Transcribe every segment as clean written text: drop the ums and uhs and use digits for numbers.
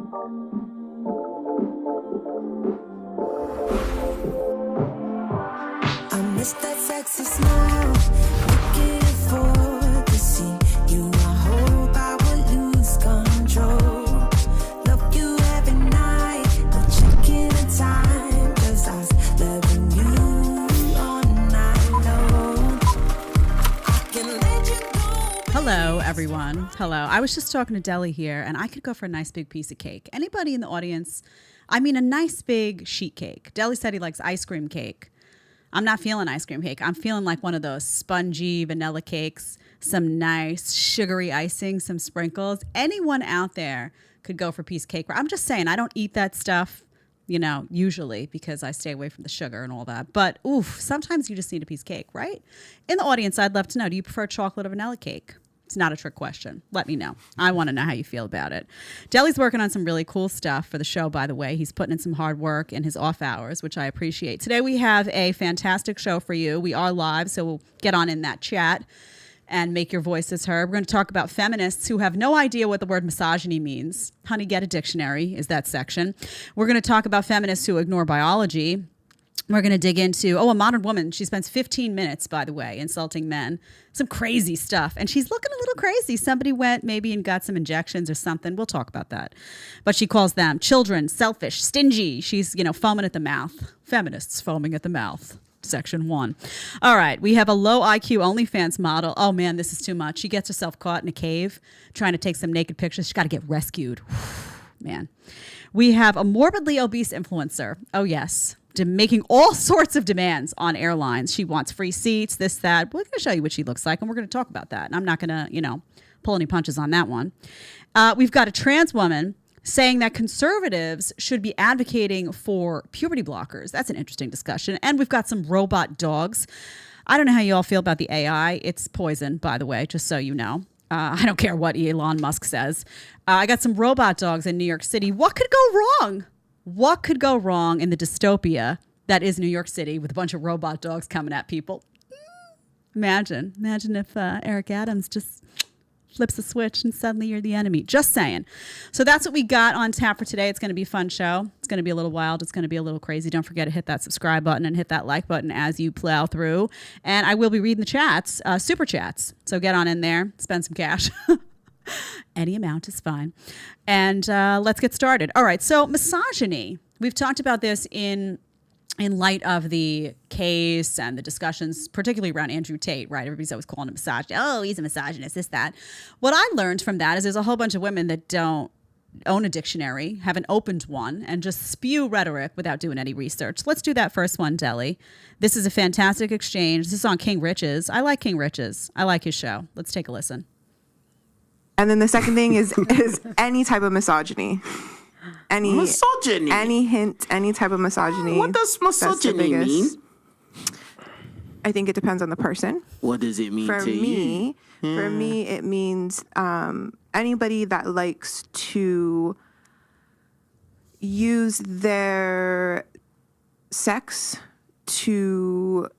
I miss that sexy smile, looking for to see you. I hope I will lose control. Love you every night, no checking the time, 'cause I was loving you all night long. I can let you go. Hello, everyone. Hello. I was just talking to Deli here, and I could go for a nice big piece of cake. Anybody in the audience? I mean, a nice big sheet cake. Deli said he likes ice cream cake. I'm not feeling ice cream cake. I'm feeling like one of those spongy vanilla cakes, some nice sugary icing, some sprinkles. Anyone out there could go for a piece of cake. I'm just saying, I don't eat that stuff, usually because I stay away from the sugar and all that. But oof, sometimes you just need a piece of cake, right? In the audience, I'd love to know, do you prefer chocolate or vanilla cake? It's not a trick question. Let me know. I want to know how you feel about it. Deli's working on some really cool stuff for the show, by the way. He's putting in some hard work in his off hours, which I appreciate. Today we have a fantastic show for you. We are live, so we'll get on in that chat and make your voices heard. We're going to talk about feminists who have no idea what the word misogyny means. Honey, get a dictionary is that section. We're going to talk about feminists who ignore biology. We're going to dig into, a modern woman. She spends 15 minutes, by the way, insulting men. Some crazy stuff. And she's looking a little crazy. Somebody went maybe and got some injections or something. We'll talk about that. But she calls them children, selfish, stingy. She's, foaming at the mouth. Feminists foaming at the mouth. Section 1. All right. We have a low IQ OnlyFans model. Oh, man, this is too much. She gets herself caught in a cave trying to take some naked pictures. She's got to get rescued. Man. We have a morbidly obese influencer. Oh, yes. Making all sorts of demands on airlines. She wants free seats, this, that. We're going to show you what she looks like, and we're going to talk about that. And I'm not going to, pull any punches on that one. We've got a trans woman saying that conservatives should be advocating for puberty blockers. That's an interesting discussion. And we've got some robot dogs. I don't know how you all feel about the AI. It's poison, by the way, just so you know. I don't care what Elon Musk says. I got some robot dogs in New York City. What could go wrong? What could go wrong in the dystopia that is New York City with a bunch of robot dogs coming at people? Imagine if Eric Adams just flips a switch and suddenly you're the enemy. Just saying. So that's what we got on tap for today. It's going to be a fun show. It's going to be a little wild. It's going to be a little crazy. Don't forget to hit that subscribe button and hit that like button as you plow through. And I will be reading the chats, super chats. So get on in there, spend some cash. Any amount is fine. And let's get started. All right. So misogyny. We've talked about this in light of the case and the discussions, particularly around Andrew Tate, right? Everybody's always calling him misogynist. Oh, he's a misogynist, this, that. What I learned from that is there's a whole bunch of women that don't own a dictionary, haven't opened one, and just spew rhetoric without doing any research. Let's do that first one, Deli. This is a fantastic exchange. This is on King Riches. I like King Riches. I like his show. Let's take a listen. And then the second thing is any type of misogyny. Misogyny. Any hint, any type of misogyny. What does misogyny mean? I think it depends on the person. What does it mean for to you? For me, it means anybody that likes to use their sex to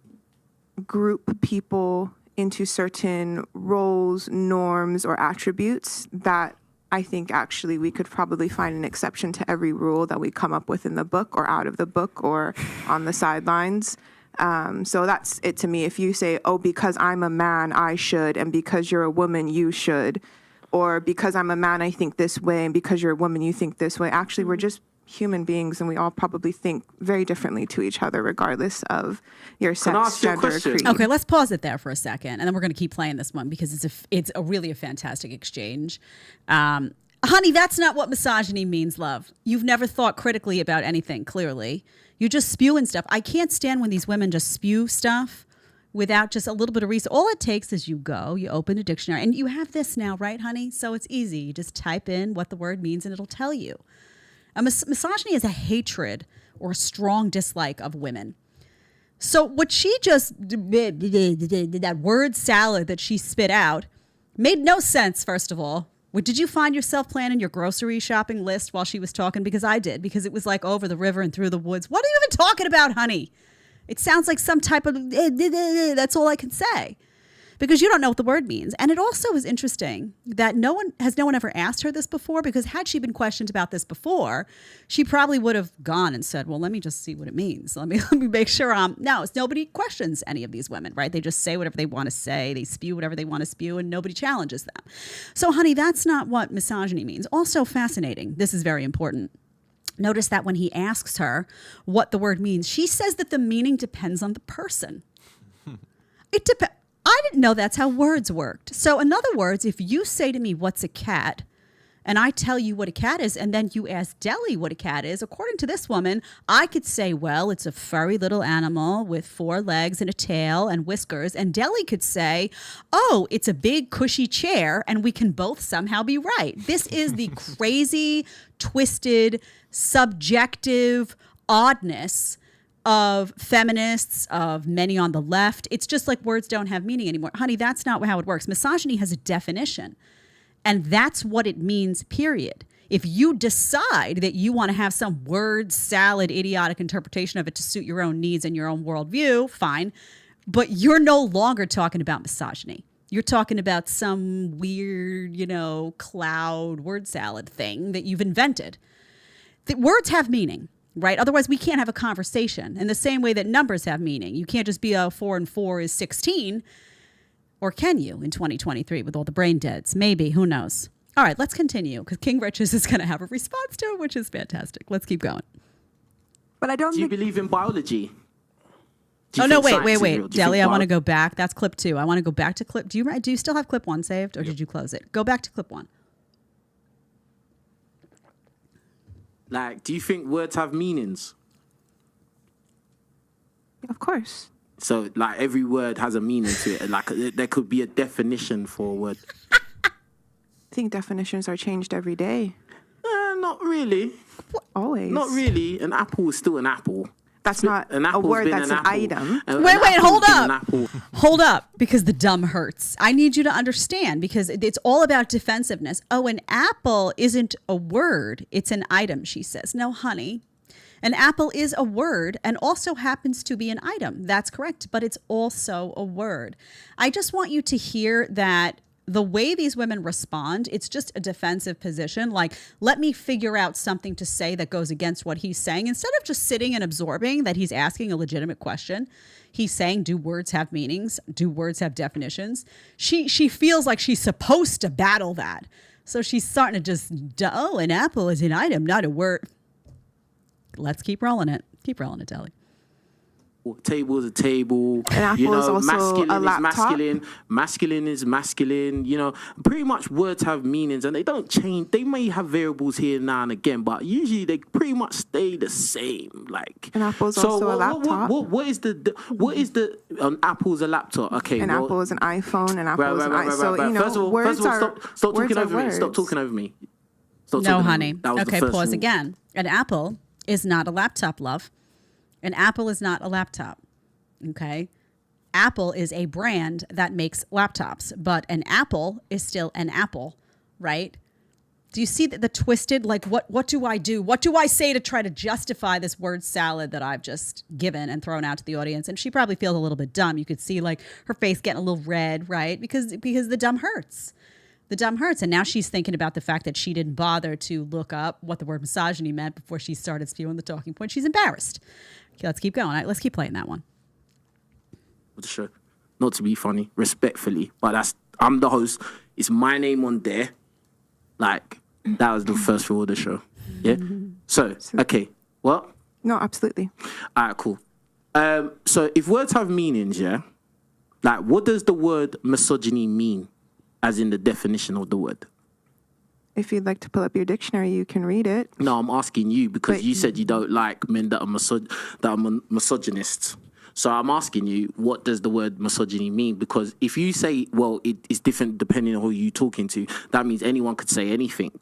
group people into certain roles, norms, or attributes that I think actually we could probably find an exception to every rule that we come up with in the book or out of the book or on the sidelines. So that's it to me. If you say, oh, because I'm a man, I should, and because you're a woman, you should, or because I'm a man, I think this way, and because you're a woman, you think this way. Actually, we're just human beings, and we all probably think very differently to each other, regardless of your sex, gender, or creed. Okay, let's pause it there for a second, and then we're going to keep playing this one because it's a really fantastic exchange. Honey, that's not what misogyny means, love. You've never thought critically about anything, clearly. You're just spewing stuff. I can't stand when these women just spew stuff without just a little bit of research. All it takes is you open a dictionary, and you have this now, right, honey? So it's easy. You just type in what the word means, and it'll tell you. Misogyny is a hatred or a strong dislike of women. So what she just, that word salad that she spit out, made no sense, first of all. Did you find yourself planning your grocery shopping list while she was talking? Because I did, because it was like over the river and through the woods. What are you even talking about, honey? It sounds like some type of, that's all I can say. because you don't know what the word means. And it also is interesting that no one ever asked her this before, because had she been questioned about this before, she probably would have gone and said, well, let me just see what it means. Let me make sure nobody questions any of these women, right? They just say whatever they want to say. They spew whatever they want to spew, and nobody challenges them. So, honey, that's not what misogyny means. Also fascinating. This is very important. Notice that when he asks her what the word means, she says that the meaning depends on the person. It depends. I didn't know that's how words worked. So in other words, if you say to me, what's a cat? And I tell you what a cat is, and then you ask Deli what a cat is, according to this woman, I could say, well, it's a furry little animal with 4 legs and a tail and whiskers. And Deli could say, oh, it's a big cushy chair, and we can both somehow be right. This is the crazy, twisted, subjective oddness of feminists, of many on the left. It's just like words don't have meaning anymore. Honey, that's not how it works. Misogyny has a definition, and that's what it means, period. If you decide that you want to have some word salad, idiotic interpretation of it to suit your own needs and your own worldview, fine. But you're no longer talking about misogyny. You're talking about some weird, cloud word salad thing that you've invented. The words have meaning. Right? Otherwise, we can't have a conversation in the same way that numbers have meaning. You can't just be 4 and 4 is 16. Or can you in 2023 with all the brain deads? Maybe. Who knows? All right, let's continue, because King Riches is going to have a response to it, which is fantastic. Let's keep going. But I don't Do you believe in biology? Oh, no, wait. Deli, I want to go back. That's clip 2. I want to go back to clip. Do you still have clip 1 saved, or did you close it? Go back to clip 1. Like, do you think words have meanings? Of course. So, like, every word has a meaning to it. Like, there could be a definition for a word. I think definitions are changed every day. Not really. Always. Not really. An apple is still an apple. That's not a word, that's an item. Wait, hold up, because the dumb hurts. I need you to understand, because it's all about defensiveness. Oh, an apple isn't a word, it's an item, she says. No, honey, an apple is a word and also happens to be an item. That's correct, but it's also a word. I just want you to hear that the way these women respond, it's just a defensive position. Like, let me figure out something to say that goes against what he's saying. Instead of just sitting and absorbing that he's asking a legitimate question, he's saying, do words have meanings? Do words have definitions? She feels like she's supposed to battle that. So she's starting to just, an apple is an item, not a word. Let's keep rolling it. Keep rolling it, Deli. Table is a table. An apple is also masculine a laptop. is masculine. Masculine is masculine. Pretty much words have meanings, and they don't change. They may have variables here now and again, but usually they pretty much stay the same. Like, an apple is also a laptop. What is the apple is a laptop? Okay, apple is an iPhone. An apple is an iPhone. So first of all, words stop talking over me. Stop talking over me. No, honey. Okay, pause again. An apple is not a laptop, love. An apple is not a laptop, okay? Apple is a brand that makes laptops, but an apple is still an apple, right? Do you see the twisted, like, what do I do? What do I say to try to justify this word salad that I've just given and thrown out to the audience? And she probably feels a little bit dumb. You could see, like, her face getting a little red, right? Because the dumb hurts. The dumb hurts. And now she's thinking about the fact that she didn't bother to look up what the word misogyny meant before she started spewing the talking point. She's embarrassed. Okay, let's keep going. Let's keep playing that one. Sure. Not to be funny, respectfully, but I'm the host. It's my name on there. Like, that was the first rule of the show. Yeah? So, okay. What? No, absolutely. All right, cool. So if words have meanings, yeah? Like, what does the word misogyny mean, as in the definition of the word? If you'd like to pull up your dictionary, you can read it. No, I'm asking you because you said you don't like men that are misogynists. So I'm asking you, what does the word misogyny mean? Because if you say, well, it's different depending on who you're talking to, that means anyone could say anything.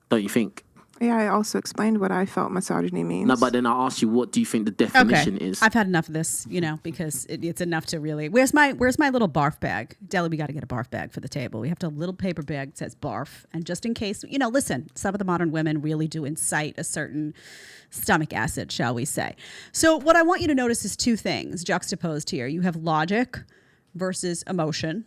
Don't you think? Yeah, I also explained what I felt misogyny means. No, but then I asked you, what do you think the definition is? I've had enough of this, because it's enough to really. Where's my little barf bag? Deli, we got to get a barf bag for the table. We have to have a little paper bag that says barf. And just in case, listen, some of the modern women really do incite a certain stomach acid, shall we say. So what I want you to notice is 2 things juxtaposed here. You have logic versus emotion.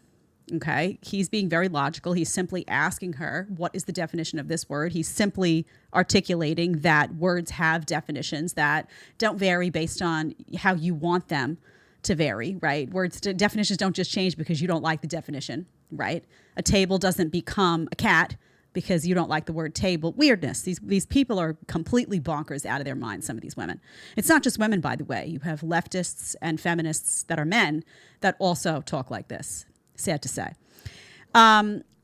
Okay. He's being very logical. He's simply asking her, what is the definition of this word? He's simply articulating that words have definitions that don't vary based on how you want them to vary, right? Words, definitions don't just change because you don't like the definition, right? A table doesn't become a cat because you don't like the word table. Weirdness. These people are completely bonkers out of their minds, some of these women. It's not just women, by the way. You have leftists and feminists that are men that also talk like this. Sad to say.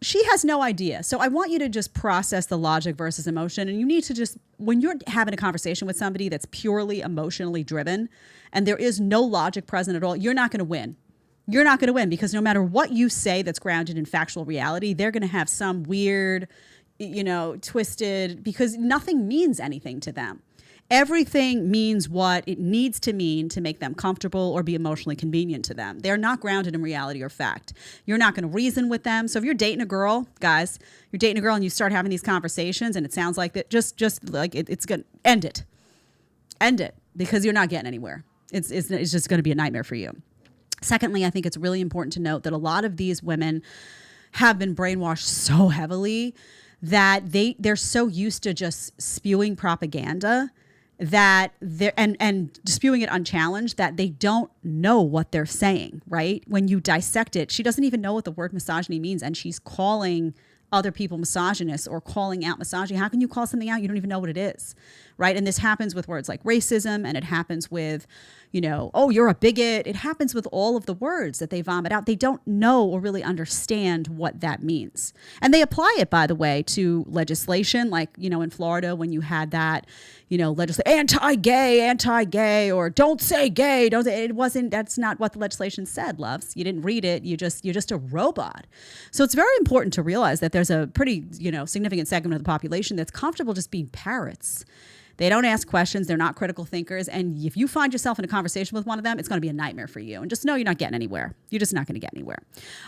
She has no idea. So I want you to just process the logic versus emotion. And you need to just, when you're having a conversation with somebody that's purely emotionally driven and there is no logic present at all, you're not going to win. You're not going to win because no matter what you say that's grounded in factual reality, they're going to have some weird, twisted, because nothing means anything to them. Everything means what it needs to mean to make them comfortable or be emotionally convenient to them. They're not grounded in reality or fact. You're not going to reason with them. So if you're dating a girl, guys, you're dating a girl and you start having these conversations and it sounds like that, just like it's going to end it. End it because you're not getting anywhere. It's just going to be a nightmare for you. Secondly, I think it's really important to note that a lot of these women have been brainwashed so heavily that they're so used to just spewing propaganda that they're and spewing it unchallenged that they don't know what they're saying, right? When you dissect it, she doesn't even know what the word misogyny means and she's calling other people misogynists or calling out misogyny. How can you call something out? You don't even know what it is, right? And this happens with words like racism and it happens with, oh, you're a bigot. It happens with all of the words that they vomit out. They don't know or really understand what that means. And they apply it, by the way, to legislation, like, in Florida when you had that, anti-gay, or don't say gay. That's not what the legislation said, loves. You didn't read it. You're just a robot. So it's very important to realize that there's a pretty, significant segment of the population that's comfortable just being parrots. They don't ask questions. They're not critical thinkers. And if you find yourself in a conversation with one of them, it's going to be a nightmare for you. And just know you're not getting anywhere. You're just not going to get anywhere.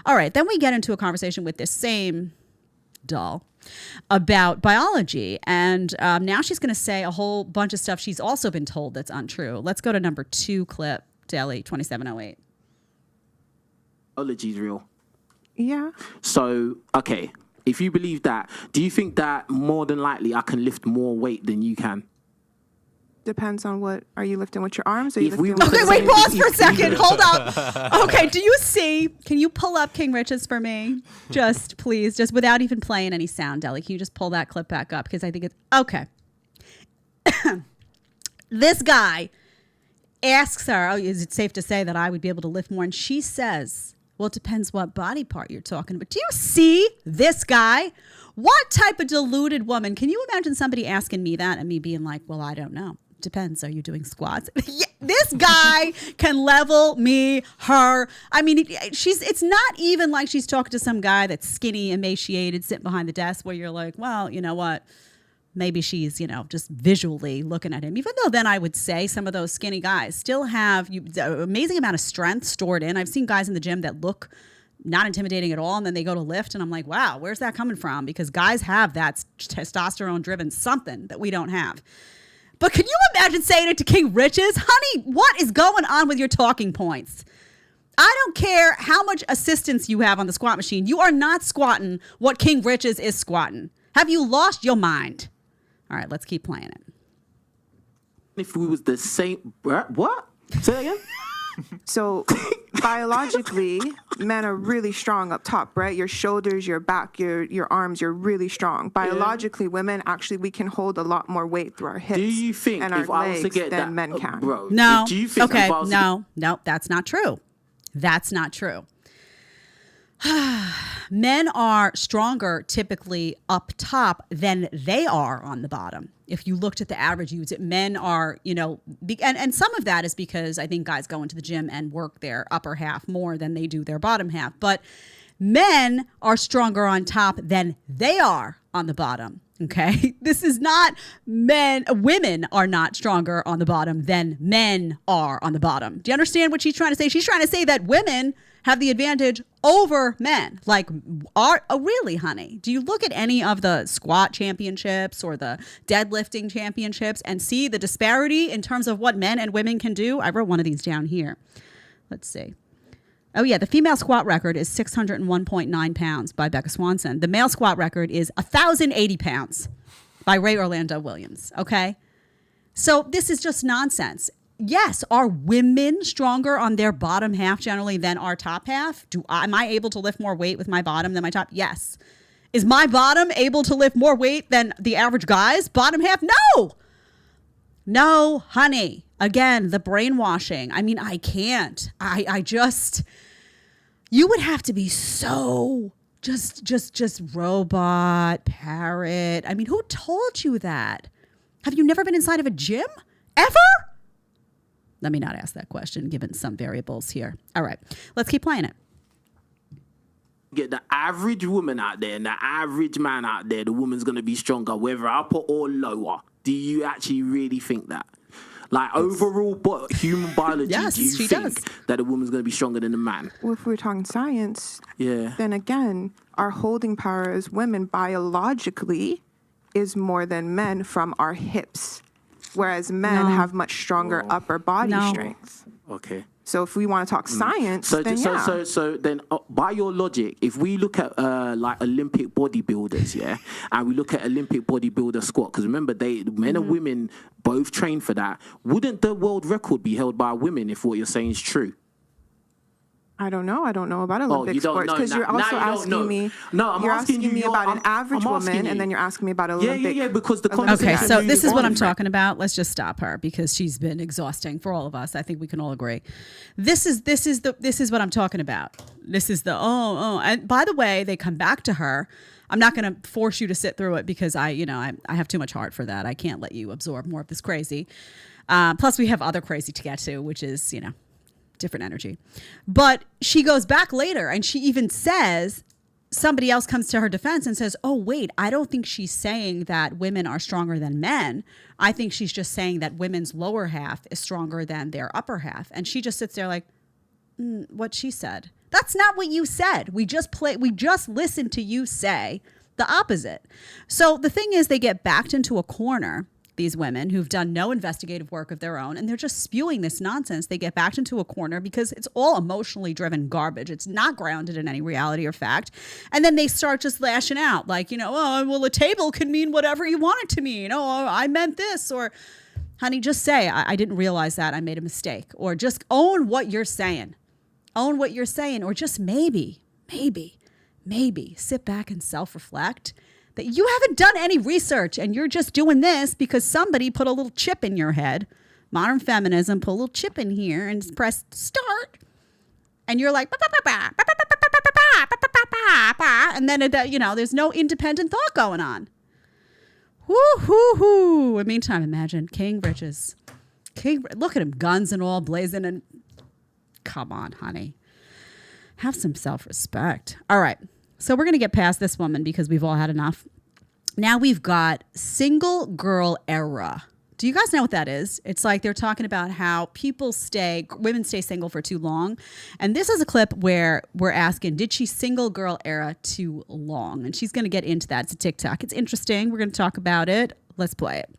All right. Then we get into a conversation with this same doll about biology. And now she's going to say a whole bunch of stuff she's also been told that's untrue. Let's go to number 2 clip, Deli 2708. Biology is real. Yeah. So, okay. If you believe that, do you think that more than likely I can lift more weight than you can? Depends on what. Are you lifting with your arms? Or are you If we lifting were with Okay, wait, Same. pause for a second. Hold up. Okay, do you see? Can you pull up King Riches for me? Just please, just without even playing any sound, Deli. Can you just pull that clip back up? Because I think it's okay. This guy asks her, is it safe to say that I would be able to lift more? And she says, well, it depends what body part you're talking about. Do you see this guy? What type of deluded woman? Can you imagine somebody asking me that and me being like, well, I don't know. Depends. Are you doing squats? Yeah, this guy can level me, her. I mean, it's not even like she's talking to some guy that's skinny, emaciated, sitting behind the desk where you're like, well, you know what? Maybe she's, just visually looking at him. Even though then I would say some of those skinny guys still have an amazing amount of strength stored in. I've seen guys in the gym that look not intimidating at all. And then they go to lift and I'm like, wow, where's that coming from? Because guys have that testosterone driven something that we don't have. But can you imagine saying it to King Riches? Honey, what is going on with your talking points? I don't care how much assistance you have on the squat machine. You are not squatting what King Riches is squatting. Have you lost your mind? All right, let's keep playing it. If we was the same, what? Say that again? So biologically, men are really strong up top, right? Your shoulders, your back, your arms, you're really strong. Biologically, women, actually, we can hold a lot more weight through our hips. Do you think and our if I was to legs get than that, men can? bro? No. Do you think Okay. if I was No, that's not true. That's not true. Men are stronger typically up top than they are on the bottom. If you looked at the average men are, and some of that is because I think guys go into the gym and work their upper half more than they do their bottom half. But men are stronger on top than they are on the bottom. Okay. This is not women are not stronger on the bottom than men are on the bottom. Do you understand what she's trying to say? She's trying to say that women have the advantage over men. Like, really, honey? Do you look at any of the squat championships or the deadlifting championships and see the disparity in terms of what men and women can do? I wrote one of these down here. Let's see. Oh, yeah. The female squat record is 601.9 pounds by Becca Swanson. The male squat record is 1,080 pounds by Ray Orlando Williams. Okay. So this is just nonsense. Yes. Are women stronger on their bottom half generally than our top half? Am I able to lift more weight with my bottom than my top? Yes. Is my bottom able to lift more weight than the average guy's bottom half? No. No, honey. Again, the brainwashing. I mean, I can't. I just, you would have to be so just robot, parrot. I mean, who told you that? Have you never been inside of a gym? Ever? Let me not ask that question, given some variables here. All right, let's keep playing it. Get the average woman out there and the average man out there, the woman's going to be stronger, whether upper or lower. Do you actually really think that? Like overall human biology, yes, do you she think does. that a woman's going to be stronger than a man? Well, if we're talking science, Yeah. then again, our holding power as women biologically is more than men from our hips, whereas men No. have much stronger upper body No. strength. Okay. So if we want to talk science, So then yeah. so then by your logic, if we look at like Olympic bodybuilders, yeah, and we look at Olympic bodybuilder squat, because remember men and women both train for that. Wouldn't the world record be held by women if what you're saying is true? I don't know. I don't know about Olympic you don't sports know. because you're Now also you don't asking know. me. No, I'm you're asking asking you, me about an average I'm asking woman, you. and then you're asking me about an Yeah, Olympic. because the Olympic Okay, conversation so moves this is what on I'm from- talking about. Let's just stop her because she's been exhausting for all of us. I think we can all agree. This is what I'm talking about. This is the and by the way, they come back to her. I'm not going to force you to sit through it because I have too much heart for that. I can't let you absorb more of this crazy. Plus, we have other crazy to get to, which is different energy. But she goes back later and she even says, somebody else comes to her defense and says, oh, wait, I don't think she's saying that women are stronger than men. I think she's just saying that women's lower half is stronger than their upper half. And she just sits there like, what she said. That's not what you said. We just listened to you say the opposite. So the thing is, they get backed into a corner, these women who've done no investigative work of their own, and they're just spewing this nonsense. They get backed into a corner because it's all emotionally driven garbage. It's not grounded in any reality or fact. And then they start just lashing out like, well, a table can mean whatever you want it to mean. Oh, I meant this. Or, honey, just say, I didn't realize that. I made a mistake. Or just own what you're saying. Own what you're saying. Or just maybe sit back and self-reflect that you haven't done any research and you're just doing this because somebody put a little chip in your head. Modern feminism, put a little chip in here and press start. And you're like, and then, there's no independent thought going on. Woo-hoo-hoo. In the meantime, imagine King Riches. Look at him, guns and all blazing. And come on, honey. Have some self-respect. All right. So we're going to get past this woman because we've all had enough. Now we've got single girl era. Do you guys know what that is? It's like they're talking about how women stay single for too long. And this is a clip where we're asking, did she single girl era too long? And she's going to get into that. It's a TikTok. It's interesting. We're going to talk about it. Let's play it.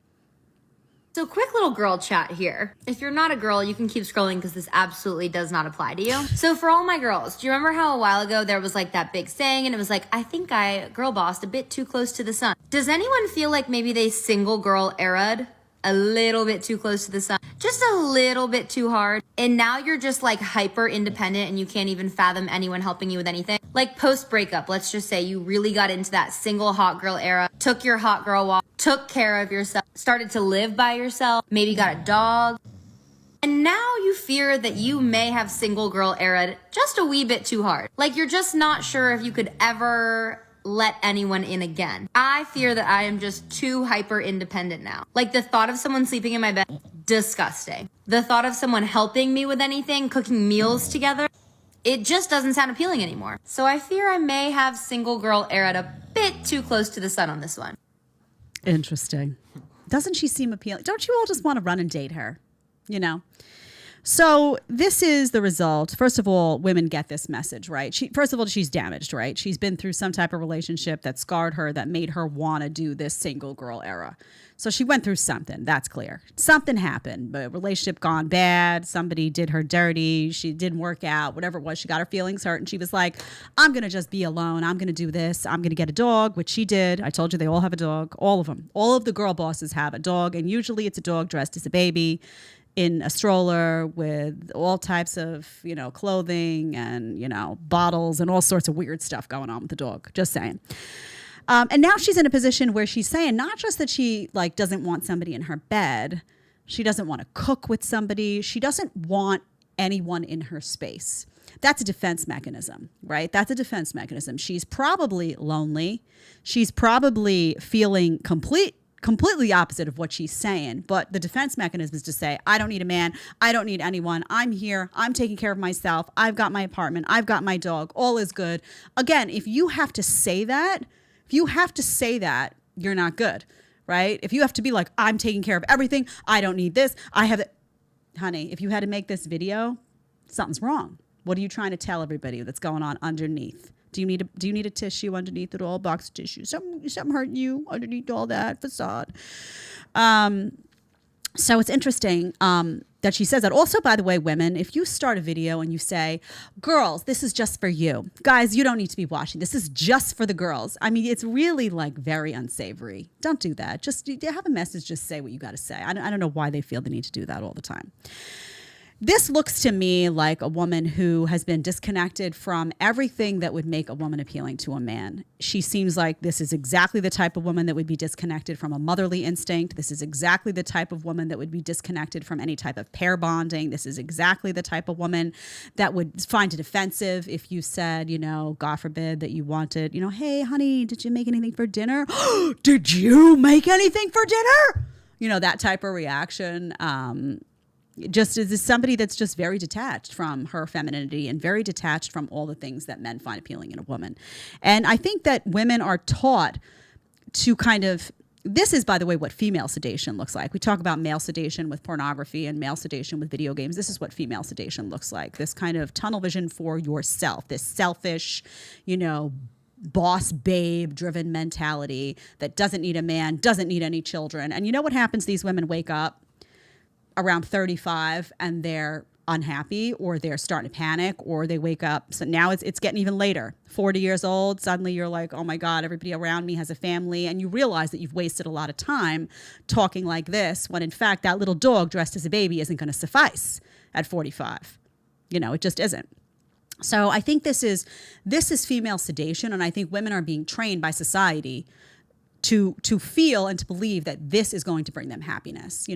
So quick little girl chat here. If you're not a girl, you can keep scrolling because this absolutely does not apply to you. So for all my girls, do you remember how a while ago there was like that big saying and it was like, I think I girl bossed a bit too close to the sun. Does anyone feel like maybe they single girl era'd a little bit too close to the sun? Just a little bit too hard. And now you're just like hyper independent and you can't even fathom anyone helping you with anything. Like post breakup, let's just say you really got into that single hot girl era, took your hot girl walk, took care of yourself, started to live by yourself, maybe got a dog. And now you fear that you may have single girl era'd just a wee bit too hard. Like you're just not sure if you could ever let anyone in again. I fear that I am just too hyper independent now. Like the thought of someone sleeping in my bed, disgusting. The thought of someone helping me with anything, cooking meals together, it just doesn't sound appealing anymore. So I fear I may have single girl era'd a bit too close to the sun on this one. Interesting. Doesn't she seem appealing? Don't you all just want to run and date her? So this is the result. First of all, women get this message, right? First of all, she's damaged, right? She's been through some type of relationship that scarred her, that made her want to do this single girl era. So she went through something. That's clear. Something happened. But relationship gone bad. Somebody did her dirty. She didn't work out. Whatever it was, she got her feelings hurt. And she was like, I'm going to just be alone. I'm going to do this. I'm going to get a dog, which she did. I told you they all have a dog. All of them. All of the girl bosses have a dog. And usually it's a dog dressed as a baby in a stroller with all types of, clothing and, bottles and all sorts of weird stuff going on with the dog. Just saying. And now she's in a position where she's saying not just that she doesn't want somebody in her bed. She doesn't want to cook with somebody. She doesn't want anyone in her space. That's a defense mechanism, right? That's a defense mechanism. She's probably lonely. She's probably feeling completely opposite of what she's saying. But the defense mechanism is to say, I don't need a man. I don't need anyone. I'm here. I'm taking care of myself. I've got my apartment. I've got my dog. All is good. Again, if you have to say that, you're not good, right? If you have to be like, I'm taking care of everything. I don't need this. I have it. Honey, if you had to make this video, something's wrong. What are you trying to tell everybody that's going on underneath? Do you need a tissue underneath it all? Box of tissue. Something hurt you underneath all that facade. So it's interesting that she says that. Also, by the way, women, if you start a video and you say, girls, this is just for you. Guys, you don't need to be watching. This is just for the girls. I mean, it's really very unsavory. Don't do that. Just have a message. Just say what you got to say. I don't know why they feel the need to do that all the time. This looks to me like a woman who has been disconnected from everything that would make a woman appealing to a man. She seems like this is exactly the type of woman that would be disconnected from a motherly instinct. This is exactly the type of woman that would be disconnected from any type of pair bonding. This is exactly the type of woman that would find it offensive if you said, God forbid that you wanted, hey, honey, did you make anything for dinner? Did you make anything for dinner? That type of reaction. Just is somebody that's just very detached from her femininity and very detached from all the things that men find appealing in a woman. And I think that women are taught to this is, by the way, what female sedation looks like. We talk about male sedation with pornography and male sedation with video games. This is what female sedation looks like. This kind of tunnel vision for yourself, this selfish, boss babe driven mentality that doesn't need a man, doesn't need any children. And you know what happens? These women wake up around 35 and they're unhappy, or they're starting to panic, or they wake up. So now it's getting even later. 40 years old, suddenly you're like, oh my God, everybody around me has a family. And you realize that you've wasted a lot of time talking like this, when in fact that little dog dressed as a baby isn't going to suffice at 45. It just isn't. So I think this is female sedation. And I think women are being trained by society to feel and to believe that this is going to bring them happiness.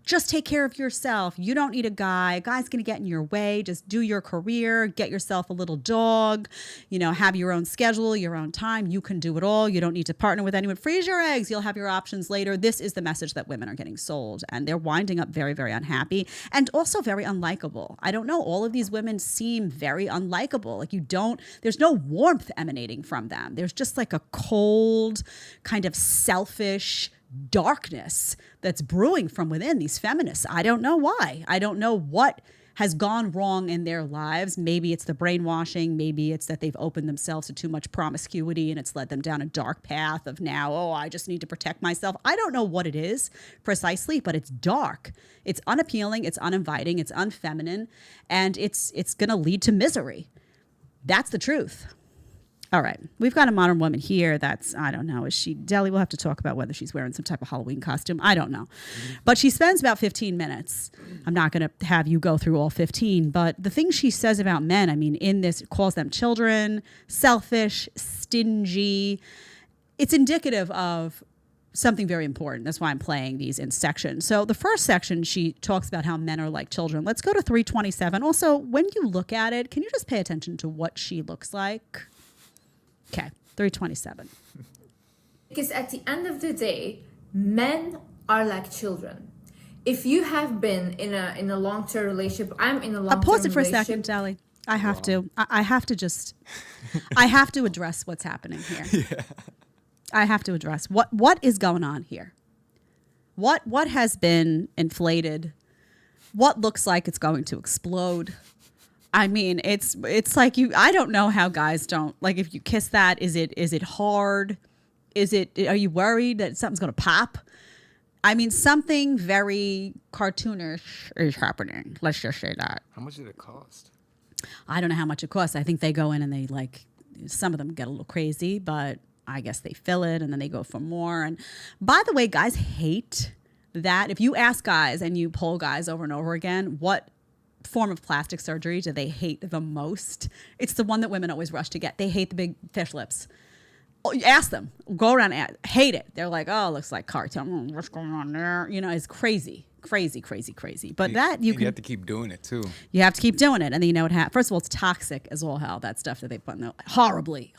Just take care of yourself. You don't need a guy. A guy's going to get in your way. Just do your career, get yourself a little dog, have your own schedule, your own time. You can do it all. You don't need to partner with anyone. Freeze your eggs. You'll have your options later. This is the message that women are getting sold, and they're winding up very, very unhappy and also very unlikable. I don't know. All of these women seem very unlikable. There's no warmth emanating from them. There's just a cold kind of selfish darkness that's brewing from within these feminists. I don't know why. I don't know what has gone wrong in their lives. Maybe it's the brainwashing. Maybe it's that they've opened themselves to too much promiscuity and it's led them down a dark path of now, I just need to protect myself. I don't know what it is precisely, but it's dark. It's unappealing. It's uninviting. It's unfeminine. And it's going to lead to misery. That's the truth. All right. We've got a modern woman here that's, I don't know, Deli, we'll have to talk about whether she's wearing some type of Halloween costume. I don't know. But she spends about 15 minutes. I'm not going to have you go through all 15, but the things she says about men, in this, calls them children, selfish, stingy. It's indicative of something very important. That's why I'm playing these in sections. So the first section, she talks about how men are like children. Let's go to 327. Also, when you look at it, can you just pay attention to what she looks like? Okay, 327. Because at the end of the day, men are like children. If you have been in a long-term relationship, I'm in a long-term relationship. Pause it for a second, Deli. I have to. I have to just. I have to address what's happening here. Yeah. I have to address what is going on here. What has been inflated what looks like it's going to explode. I mean, it's like I don't know how guys don't, like, if you kiss that, is it hard? Are you worried that something's going to pop? I mean, something very cartoonish is happening. Let's just say that. How much did it cost? I don't know how much it costs. I think they go in and they, like, some of them get a little crazy, but I guess they fill it and then they go for more. And by the way, guys hate that. If you ask guys and you poll guys over and over again, what form of plastic surgery do they hate the most? It's the one that women always rush to get. They hate the big fish lips. Oh, ask them. Go around and hate it. They're like, oh, it looks like cartoon. What's going on there? You know, it's crazy. But you have to keep doing it too. You have to keep doing it. And then you know what first of all, it's toxic as all hell, that stuff that they put in there. Horribly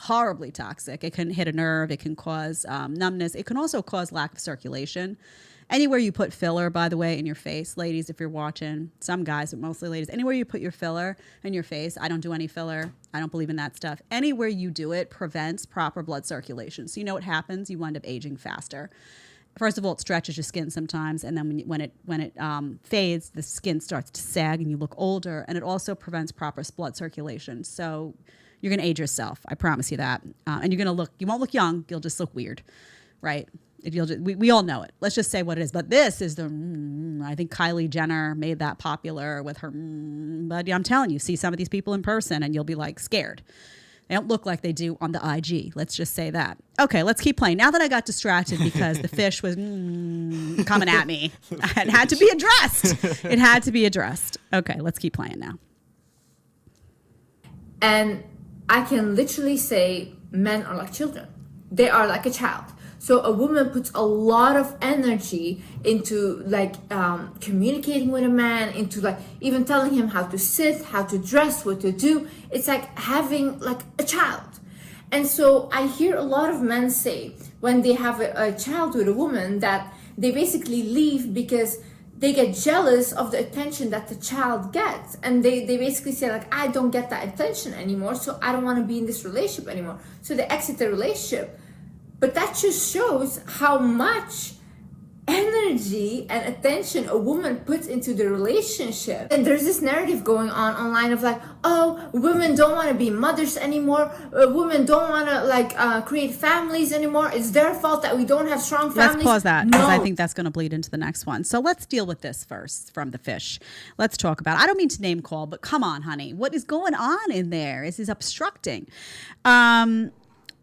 toxic. It can hit a nerve. It can cause numbness. It can also cause lack of circulation. Anywhere you put filler, by the way, in your face, ladies, if you're watching, some guys, but mostly ladies, anywhere you put your filler in your face, I don't do any filler. I don't believe in that stuff. Anywhere you do it prevents proper blood circulation. So you know what happens? You wind up aging faster. First of all, it stretches your skin sometimes, and then when it fades, the skin starts to sag and you look older, and it also prevents proper blood circulation. So you're going to age yourself. I promise you that. And you won't look young. You'll just look weird, right? We all know it. Let's just say what it is. But this is I think Kylie Jenner made that popular with her. But I'm telling you, see some of these people in person and you'll be like scared. They don't look like they do on the IG. Let's just say that. Okay, let's keep playing. Now that I got distracted because the fish was coming at me, it had to be addressed. Okay, let's keep playing now. And I can literally say men are like children. They are like a child. So a woman puts a lot of energy into like communicating with a man, into like even telling him how to sit, how to dress, what to do. It's like having like a child. And so I hear a lot of men say when they have a child with a woman that they basically leave because they get jealous of the attention that the child gets. And they basically say like, I don't get that attention anymore, so I don't want to be in this relationship anymore. So they exit the relationship. But that just shows how much energy and attention a woman puts into the relationship. And there's this narrative going on online of like, oh, women don't want to be mothers anymore. Women don't want to create families anymore. It's their fault that we don't have strong families. Let's pause that because I think that's going to bleed into the next one. So let's deal with this first from the fish. Let's talk about it. I don't mean to name call, but come on, honey. What is going on in there? This is obstructing.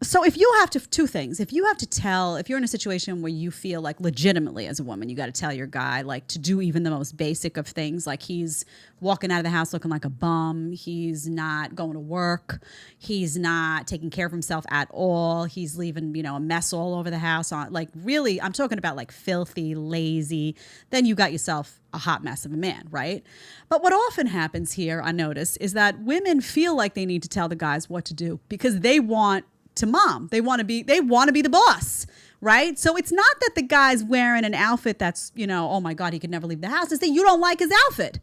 So if you have to, two things, if you're in a situation where you feel like legitimately as a woman, you got to tell your guy like to do even the most basic of things, like he's walking out of the house looking like a bum, he's not going to work, he's not taking care of himself at all, he's leaving, a mess all over the house, really, I'm talking about like filthy, lazy, then you got yourself a hot mess of a man, right? But what often happens here, I notice, is that women feel like they need to tell the guys what to do because they want to mom. They want to be the boss, right? So it's not that the guy's wearing an outfit that's, oh my God, he could never leave the house. It's that you don't like his outfit,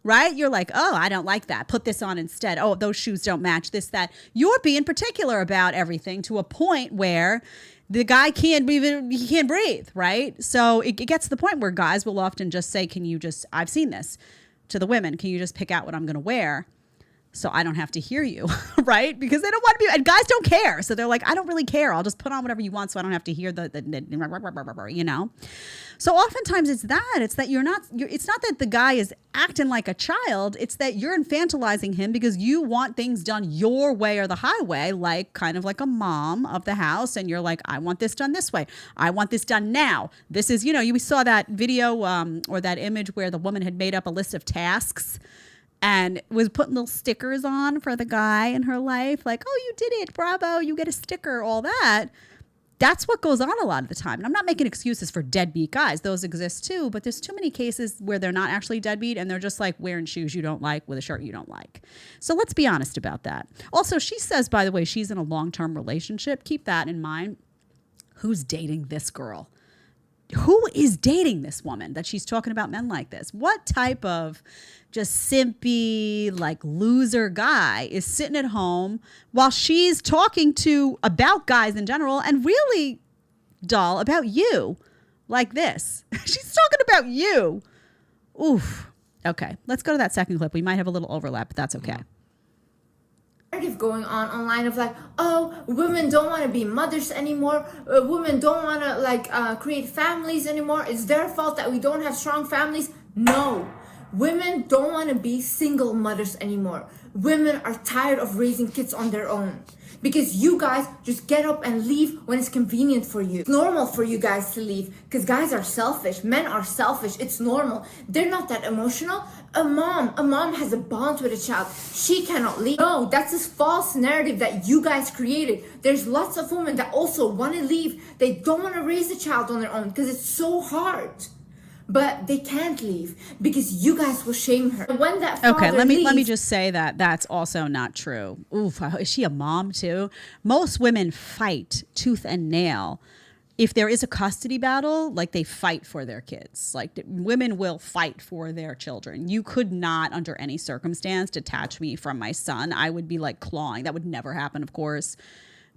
right? You're like, oh, I don't like that. Put this on instead. Oh, those shoes don't match this, that. You're being particular about everything to a point where the guy can't breathe, right? So it gets to the point where guys will often just say, I've seen this to the women, can you just pick out what I'm going to wear? So I don't have to hear you, right? Because they don't want to be, and guys don't care. So they're like, I don't really care. I'll just put on whatever you want so I don't have to hear the So oftentimes it's that it's not that the guy is acting like a child. It's that you're infantilizing him because you want things done your way or the highway, like kind of like a mom of the house. And you're like, I want this done this way. I want this done now. This is, you saw that video or that image where the woman had made up a list of tasks and was putting little stickers on for the guy in her life. Like, oh, you did it. Bravo. You get a sticker, all that. That's what goes on a lot of the time. And I'm not making excuses for deadbeat guys. Those exist too. But there's too many cases where they're not actually deadbeat and they're just like wearing shoes you don't like with a shirt you don't like. So let's be honest about that. Also, she says, by the way, she's in a long-term relationship. Keep that in mind. Who's dating this girl? Who is dating this woman that she's talking about men like this? What type of just simpy, like loser guy is sitting at home while she's talking about guys in general and really, doll, about you like this? She's talking about you. Oof. Okay, let's go to that second clip. We might have a little overlap, but that's okay. Narrative going on online of like, oh, women don't want to be mothers anymore. Women don't want to like create families anymore. It's their fault that we don't have strong families. No, women don't want to be single mothers anymore. Women are tired of raising kids on their own because you guys just get up and leave when it's convenient for you. It's normal for you guys to leave because guys are selfish. Men are selfish. It's normal. They're not that emotional. A mom has a bond with a child. She cannot leave. No, that's this false narrative that you guys created. There's lots of women that also want to leave. They don't want to raise a child on their own because it's so hard. But they can't leave because you guys will shame her. When that father Okay, let me leaves, just say that that's also not true. Oof, is she a mom too? Most women fight tooth and nail. If there is a custody battle, like they fight for their kids. Like women will fight for their children. You could not, under any circumstance, detach me from my son. I would be like clawing. That would never happen, of course.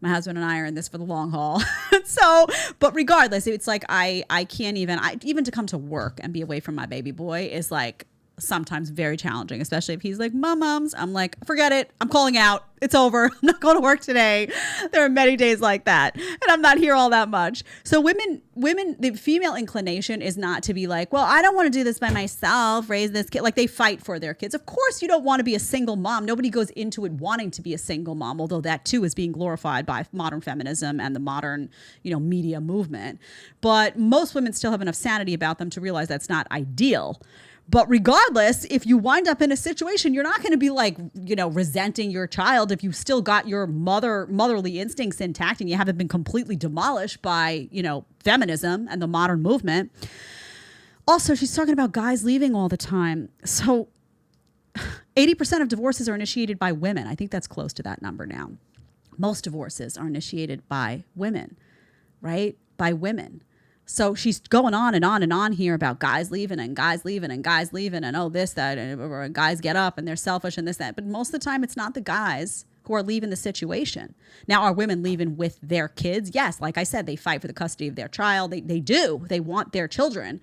My husband and I are in this for the long haul. So, but regardless, it's like I can't even to come to work and be away from my baby boy is like sometimes very challenging, especially if he's like, mums. I'm like, forget it. I'm calling out. It's over. I'm not going to work today. There are many days like that. And I'm not here all that much. So women, the female inclination is not to be like, well, I don't want to do this by myself, raise this kid. Like they fight for their kids. Of course, you don't want to be a single mom. Nobody goes into it wanting to be a single mom, although that too is being glorified by modern feminism and the modern, media movement. But most women still have enough sanity about them to realize that's not ideal. But regardless, if you wind up in a situation, you're not going to be like, resenting your child if you still got your motherly instincts intact and you haven't been completely demolished by, feminism and the modern movement. Also, she's talking about guys leaving all the time. So 80% of divorces are initiated by women. I think that's close to that number now. Most divorces are initiated by women, right? By women. So she's going on and on and on here about guys leaving and guys leaving and guys leaving and this, that, and guys get up and they're selfish and this, that. But most of the time, it's not the guys who are leaving the situation. Now, are women leaving with their kids? Yes. Like I said, they fight for the custody of their child. They do. They want their children.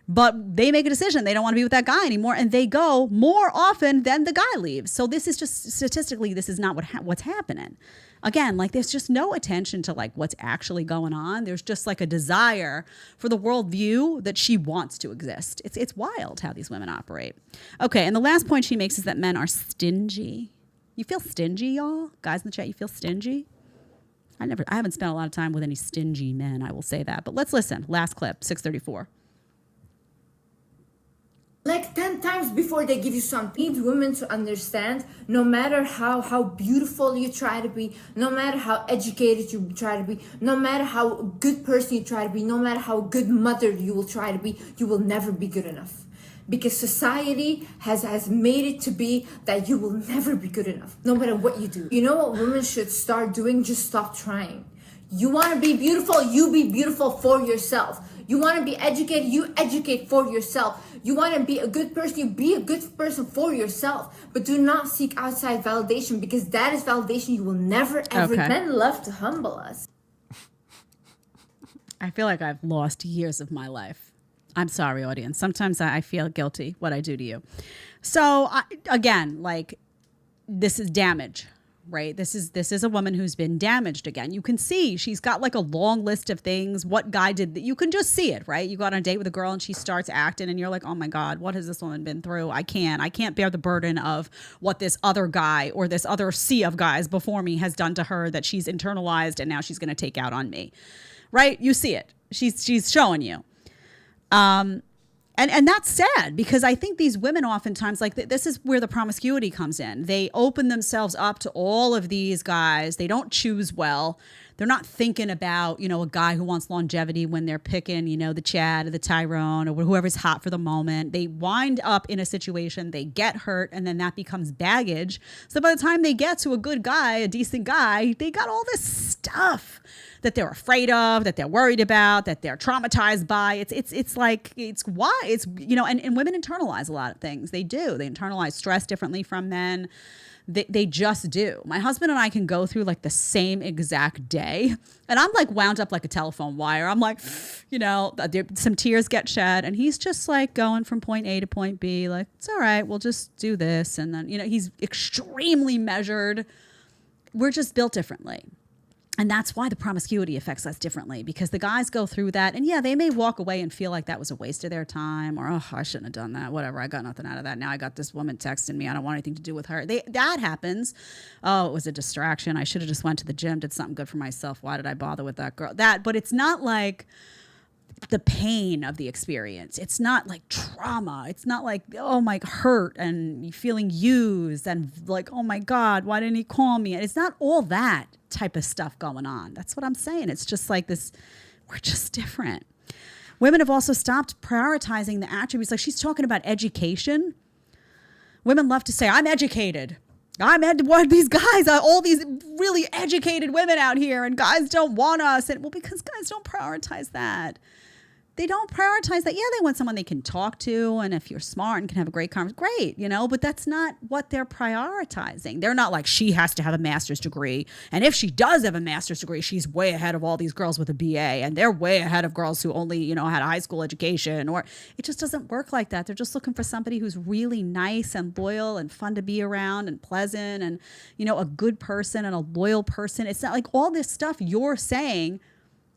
But they make a decision. They don't want to be with that guy anymore. And they go more often than the guy leaves. So this is just statistically, this is not what's happening. Again, like there's just no attention to like what's actually going on. There's just like a desire for the worldview that she wants to exist. It's wild how these women operate. Okay, and the last point she makes is that men are stingy. You feel stingy, y'all? Guys in the chat, you feel stingy? I haven't spent a lot of time with any stingy men, I will say that. But let's listen. Last clip, 6:34. like 10 times before they give you something. Need women to understand, no matter how beautiful you try to be, no matter how educated you try to be, no matter how good person you try to be, no matter how good mother you will try to be, you will never be good enough. Because society has made it to be that you will never be good enough, no matter what you do. You know what women should start doing? Just stop trying. You want to be beautiful, you be beautiful for yourself. You want to be educated, you educate for yourself. You want to be a good person, you be a good person for yourself. But do not seek outside validation, because that is validation you will never ever get. Men love to humble us. I feel like I've lost years of my life. I'm sorry, audience. Sometimes I feel guilty what I do to you. So again, like, this is damage, right? This is a woman who's been damaged again. You can see she's got like a long list of things. What guy did that? You can just see it, right? You go on a date with a girl and she starts acting and you're like, oh my God, what has this woman been through? I can't bear the burden of what this other guy or this other sea of guys before me has done to her that she's internalized and now she's going to take out on me, right? You see it. She's showing you. And that's sad, because I think these women oftentimes, like, this is where the promiscuity comes in. They open themselves up to all of these guys. They don't choose well. They're not thinking about, a guy who wants longevity when they're picking, the Chad or the Tyrone or whoever's hot for the moment. They wind up in a situation, they get hurt, and then that becomes baggage. So by the time they get to a good guy, a decent guy, they got all this stuff that they're afraid of, that they're worried about, that they're traumatized by. It's why it's, and women internalize a lot of things. They do. They internalize stress differently from men. They just do. My husband and I can go through like the same exact day, and I'm like wound up like a telephone wire. I'm like, some tears get shed, and he's just like going from point A to point B. Like, it's all right, we'll just do this, and then he's extremely measured. We're just built differently. And that's why the promiscuity affects us differently, because the guys go through that, and yeah, they may walk away and feel like that was a waste of their time, or, oh, I shouldn't have done that. Whatever, I got nothing out of that. Now I got this woman texting me. I don't want anything to do with her. That happens. Oh, it was a distraction. I should have just went to the gym, did something good for myself. Why did I bother with that girl? But it's not like the pain of the experience. It's not like trauma. It's not like, oh my, hurt and feeling used and like, oh my God, why didn't he call me? And it's not all that type of stuff going on. That's what I'm saying. It's just like this, we're just different. Women have also stopped prioritizing the attributes. Like, she's talking about education. Women love to say, I'm educated. These guys are all these really educated women out here, and guys don't want us. And well, because guys don't prioritize that. They don't prioritize that. Yeah, they want someone they can talk to, and if you're smart and can have a great conversation, great, but that's not what they're prioritizing. They're not like, she has to have a master's degree, and if she does have a master's degree, she's way ahead of all these girls with a BA, and they're way ahead of girls who only, had a high school education. Or it just doesn't work like that. They're just looking for somebody who's really nice and loyal and fun to be around and pleasant and, a good person and a loyal person. It's not like all this stuff you're saying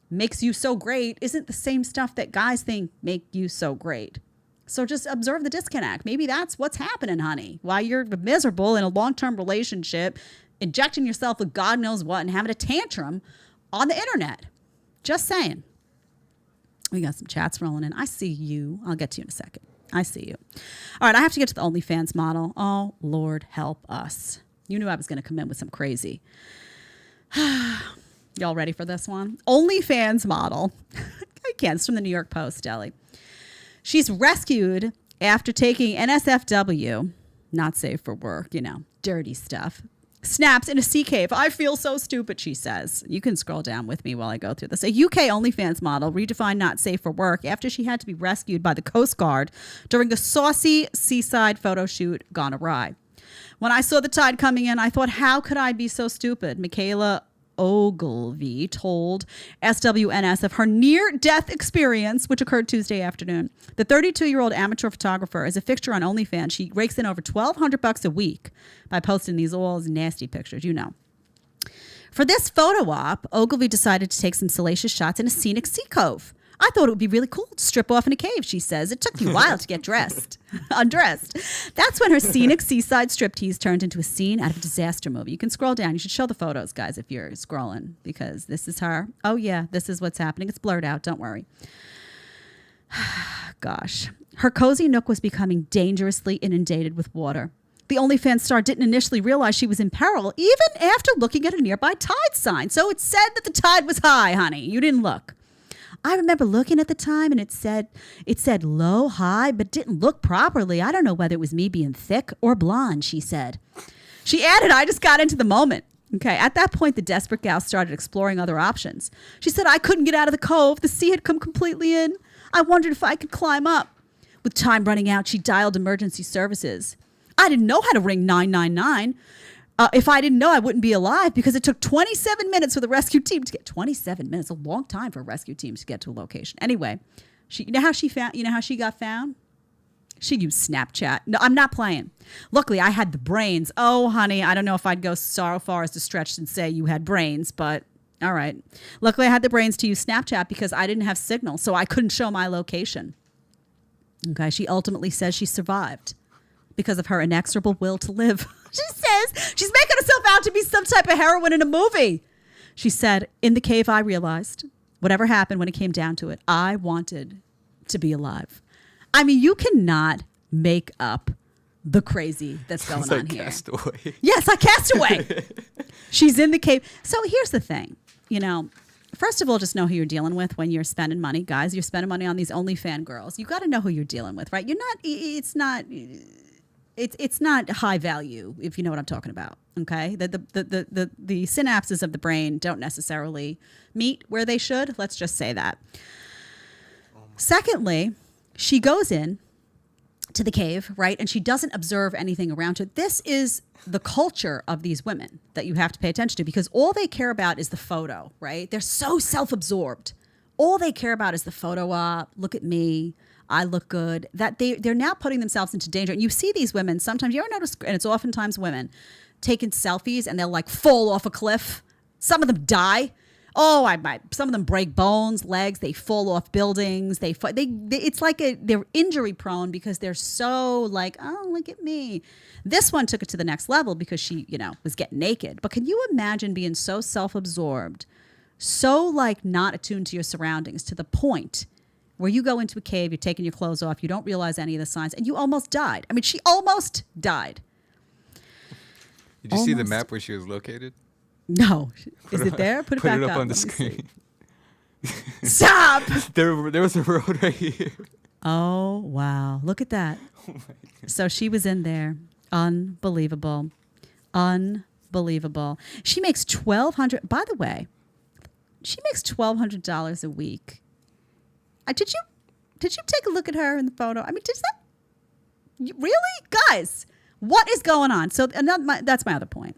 makes you so great isn't the same stuff that guys think make you so great. So just observe the disconnect. Maybe that's what's happening, honey. While you're miserable in a long-term relationship, injecting yourself with God knows what and having a tantrum on the internet. Just saying. We got some chats rolling in. I see you. I'll get to you in a second. I see you. All right, I have to get to the OnlyFans model. Oh, Lord, help us. You knew I was going to come in with some crazy. Y'all ready for this one? OnlyFans model. I can't. It's from the New York Post, Deli. She's rescued after taking NSFW, not safe for work, dirty stuff. Snaps in a sea cave. I feel so stupid, she says. You can scroll down with me while I go through this. A UK OnlyFans model redefined not safe for work after she had to be rescued by the Coast Guard during a saucy seaside photo shoot gone awry. When I saw the tide coming in, I thought, how could I be so stupid? Michaela Ogilvy told SWNS of her near-death experience, which occurred Tuesday afternoon. The 32-year-old amateur photographer is a fixture on OnlyFans. She rakes in over $1,200 a week by posting these all nasty pictures, For this photo op, Ogilvy decided to take some salacious shots in a scenic sea cove. I thought it would be really cool to strip off in a cave, she says. It took me a while to get undressed. That's when her scenic seaside striptease turned into a scene out of a disaster movie. You can scroll down. You should show the photos, guys, if you're scrolling, because this is her. Oh, yeah, this is what's happening. It's blurred out. Don't worry. Gosh. Her cozy nook was becoming dangerously inundated with water. The OnlyFans star didn't initially realize she was in peril, even after looking at a nearby tide sign. So it said that the tide was high, honey. You didn't look. I remember looking at the time and it said low, high, but didn't look properly. I don't know whether it was me being thick or blonde, she said. She added, I just got into the moment. Okay, at that point, the desperate gal started exploring other options. She said, I couldn't get out of the cove. The sea had come completely in. I wondered if I could climb up. With time running out, she dialed emergency services. I didn't know how to ring 999. If I didn't know, I wouldn't be alive, because it took 27 minutes for the rescue team to get 27 minutes, a long time for a rescue team to get to a location. Anyway, you know how she got found? She used Snapchat. No, I'm not playing. Luckily, I had the brains. Oh, honey, I don't know if I'd go so far as to stretch and say you had brains, but all right. Luckily, I had the brains to use Snapchat because I didn't have signal, so I couldn't show my location. Okay, she ultimately says she survived because of her inexorable will to live. She says she's making herself out to be some type of heroine in a movie. She said, in the cave, I realized whatever happened when it came down to it, I wanted to be alive. I mean, you cannot make up the crazy that's going on here. Castaway. Yes, like Castaway. She's in the cave. So here's the thing, first of all, just know who you're dealing with when you're spending money. Guys, you're spending money on these OnlyFans girls. You got to know who you're dealing with, right? It's not high value, if you know what I'm talking about. Okay, the synapses of the brain don't necessarily meet where they should. Let's just say that. Secondly, she goes in to the cave, right? And she doesn't observe anything around her. This is the culture of these women that you have to pay attention to, because all they care about is the photo, right? They're so self-absorbed. All they care about is the photo op. Look at me. I look good. That they're now putting themselves into danger. And you see these women sometimes, you ever notice, and it's oftentimes women, taking selfies and they'll like fall off a cliff. Some of them die. Oh, some of them break bones, legs. They fall off buildings. It's like they're injury prone because they're so like, oh, look at me. This one took it to the next level because she, was getting naked. But can you imagine being so self-absorbed, so like not attuned to your surroundings, to the point where you go into a cave, you're taking your clothes off, you don't realize any of the signs, and you almost died. I mean, she almost died. Did you see the map where she was located? No. Is it there? Put it back up. Put it up on the screen. Stop! There was a road right here. Oh, wow. Look at that. Oh my God. So she was in there. Unbelievable. Unbelievable. She makes $1,200. By the way, she makes $1,200 a week. Did you take a look at her in the photo? I mean, really? Guys, what is going on? So that's my other point.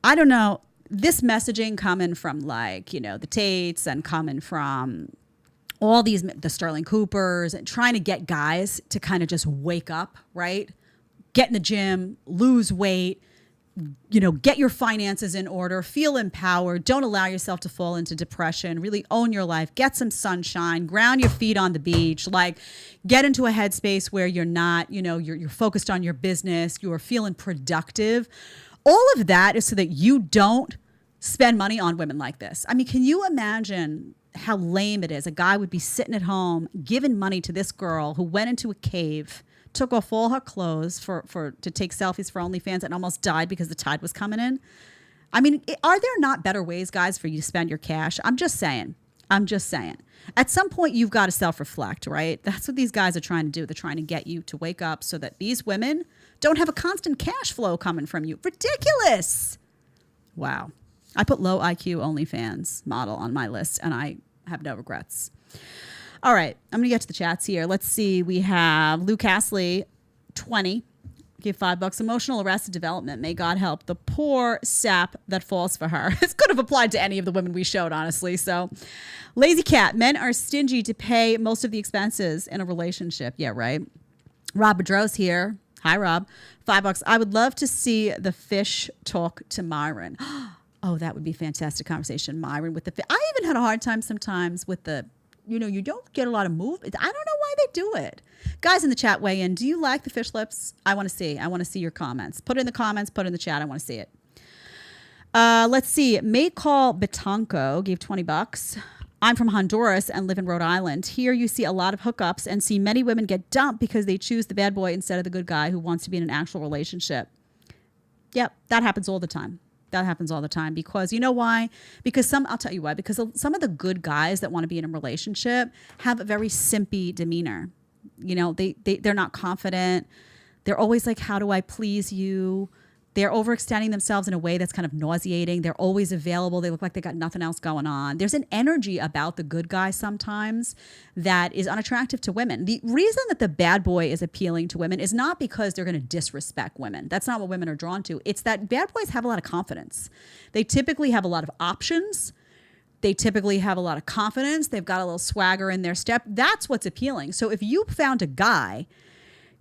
I don't know, this messaging coming from like, the Tates and coming from all the Sterling Coopers and trying to get guys to kind of just wake up, right? Get in the gym, lose weight, get your finances in order, feel empowered, don't allow yourself to fall into depression, really own your life, get some sunshine, ground your feet on the beach, like get into a headspace where you're not, you're focused on your business, you're feeling productive. All of that is so that you don't spend money on women like this. I mean, can you imagine how lame it is? A guy would be sitting at home giving money to this girl who went into a cave, took off all her clothes to take selfies for OnlyFans, and almost died because the tide was coming in. I mean, are there not better ways, guys, for you to spend your cash? I'm just saying. At some point, you've got to self-reflect, right? That's what these guys are trying to do. They're trying to get you to wake up so that these women don't have a constant cash flow coming from you. Ridiculous. Wow. I put low IQ OnlyFans model on my list, and I have no regrets. All right. I'm going to get to the chats here. Let's see. We have Lou Castley, 20. Give $5. Emotional arrested development. May God help the poor sap that falls for her. This could have applied to any of the women we showed, honestly. So, Lazy Cat. Men are stingy to pay most of the expenses in a relationship. Yeah, right. Rob Bedros here. Hi, Rob. $5. I would love to see the fish talk to Myron. Oh, that would be fantastic conversation. Myron with the fish. I even had a hard time sometimes with the, you don't get a lot of movement. I don't know why they do it. Guys in the chat, weigh in. Do you like the fish lips? I want to see your comments. Put it in the comments. Put it in the chat. I want to see it. Let's see. May Call Betanco gave $20. I'm from Honduras and live in Rhode Island. Here you see a lot of hookups and see many women get dumped because they choose the bad boy instead of the good guy who wants to be in an actual relationship. Yep, that happens all the time. Because you know why? I'll tell you why. Because some of the good guys that want to be in a relationship have a very simpy demeanor. They're not confident. They're always like, how do I please you? They're overextending themselves in a way that's kind of nauseating. They're always available. They look like they got nothing else going on. There's an energy about the good guy sometimes that is unattractive to women. The reason that the bad boy is appealing to women is not because they're going to disrespect women. That's not what women are drawn to. It's that bad boys have a lot of confidence. They typically have a lot of options. They typically have a lot of confidence. They've got a little swagger in their step. That's what's appealing. So if you found a guy,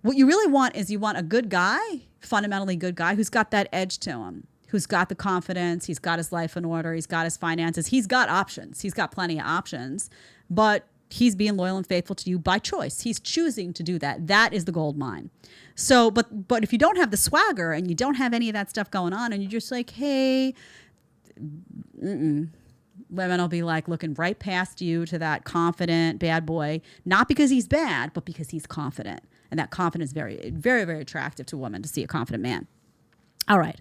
what you really want is you want a good guy, fundamentally good guy, who's got that edge to him, who's got the confidence, he's got his life in order, he's got his finances, he's got options, he's got plenty of options, but he's being loyal and faithful to you by choice. He's choosing to do that. That is the gold mine. So, but if you don't have the swagger and you don't have any of that stuff going on and you're just like, hey, women will be like looking right past you to that confident bad boy, not because he's bad, but because he's confident. And that confidence is very, very, very attractive to a woman to see a confident man. All right.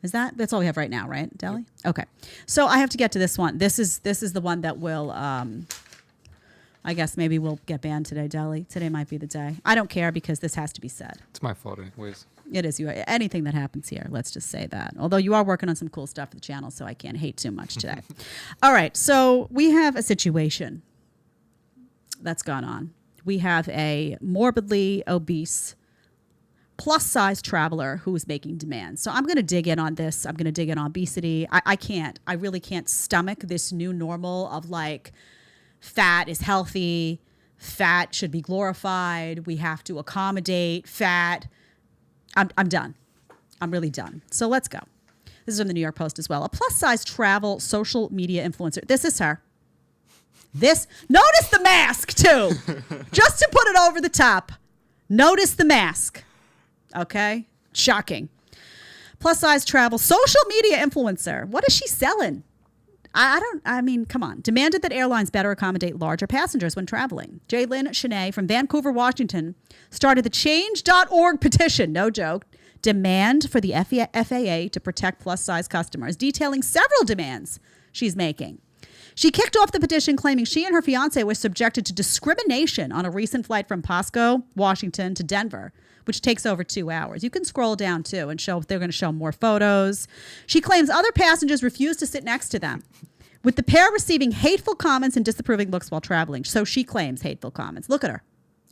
That's all we have right now, right, Deli? Okay. So I have to get to this one. This is the one that will, I guess maybe we'll get banned today, Deli. Today might be the day. I don't care because this has to be said. It's my fault anyways. It is. Anything that happens here, let's just say that. Although you are working on some cool stuff for the channel, so I can't hate too much today. All right. So we have a situation that's gone on we have a morbidly obese plus size traveler who is making demands. So I'm going to dig in on this. I'm going to dig in on obesity. I really can't stomach this new normal of like fat is healthy. Fat should be glorified. We have to accommodate fat. I'm done. I'm really done. So let's go. This is from the New York Post as well. A plus size travel social media influencer. This is her. Notice the mask too. Just to put it over the top. Notice the mask. Okay? Shocking. Plus size travel social media influencer. What is she selling? Come on. Demanded that airlines better accommodate larger passengers when traveling. Jaylyn Shanae from Vancouver, Washington started the change.org petition. No joke. Demand for the FAA to protect plus size customers, detailing several demands she's making. She kicked off the petition claiming she and her fiance were subjected to discrimination on a recent flight from Pasco, Washington to Denver, which takes over 2 hours. You can scroll down too and show if they're going to show more photos. She claims other passengers refused to sit next to them, with the pair receiving hateful comments and disapproving looks while traveling. So she claims hateful comments. Look at her.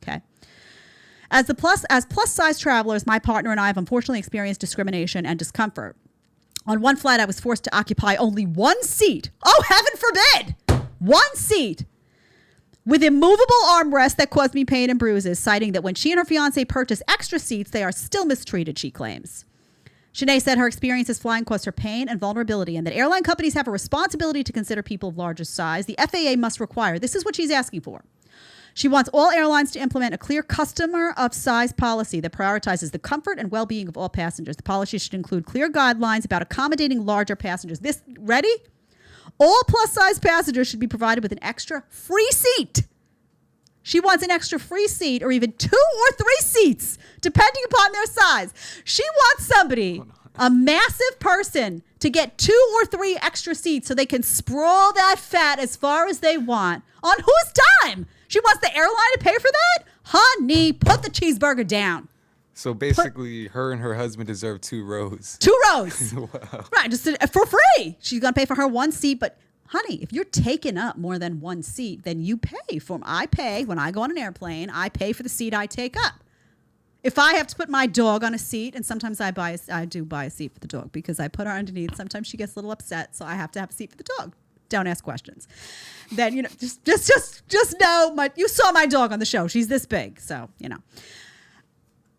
Okay. As plus size travelers, my partner and I have unfortunately experienced discrimination and discomfort. On one flight, I was forced to occupy only one seat. Oh, heaven forbid! One seat. With immovable armrests that caused me pain and bruises, citing that when she and her fiancé purchased extra seats, they are still mistreated, she claims. Shanae said her experiences flying caused her pain and vulnerability, and that airline companies have a responsibility to consider people of larger size. The FAA must require, this is what she's asking for. She wants all airlines to implement a clear customer of size policy that prioritizes the comfort and well-being of all passengers. The policy should include clear guidelines about accommodating larger passengers. This, ready? All plus-size passengers should be provided with an extra free seat. She wants an extra free seat or even 2 or 3 seats, depending upon their size. She wants somebody, a massive person, to get 2 or 3 extra seats so they can sprawl that fat as far as they want. On whose dime? She wants the airline to pay for that? Honey, put the cheeseburger down. So basically, her and her husband deserve 2 rows. 2 rows. Wow. Right, just for free. She's going to pay for her 1 seat. But, honey, if you're taking up more than 1 seat, then you pay for them. I pay when I go on an airplane. I pay for the seat I take up. If I have to put my dog on a seat, and sometimes I do buy a seat for the dog because I put her underneath. Sometimes she gets a little upset, so I have to have a seat for the dog. Don't ask questions. Then, you know, just know you saw my dog on the show. She's this big, so, you know.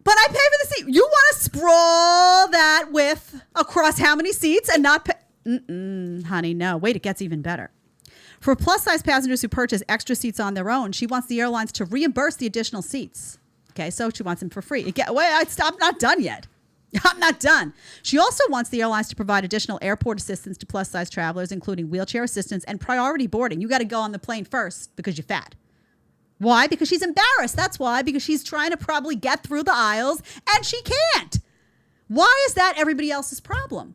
But I pay for the seat. You want to sprawl that width across how many seats and not pay? Honey, no. Wait, it gets even better. For plus-size passengers who purchase extra seats on their own, she wants the airlines to reimburse the additional seats. Okay, so she wants them for free. I'm not done yet. I'm not done. She also wants the airlines to provide additional airport assistance to plus-size travelers, including wheelchair assistance and priority boarding. You got to go on the plane first because you're fat. Why? Because she's embarrassed. That's why. Because she's trying to probably get through the aisles and she can't. Why is that everybody else's problem?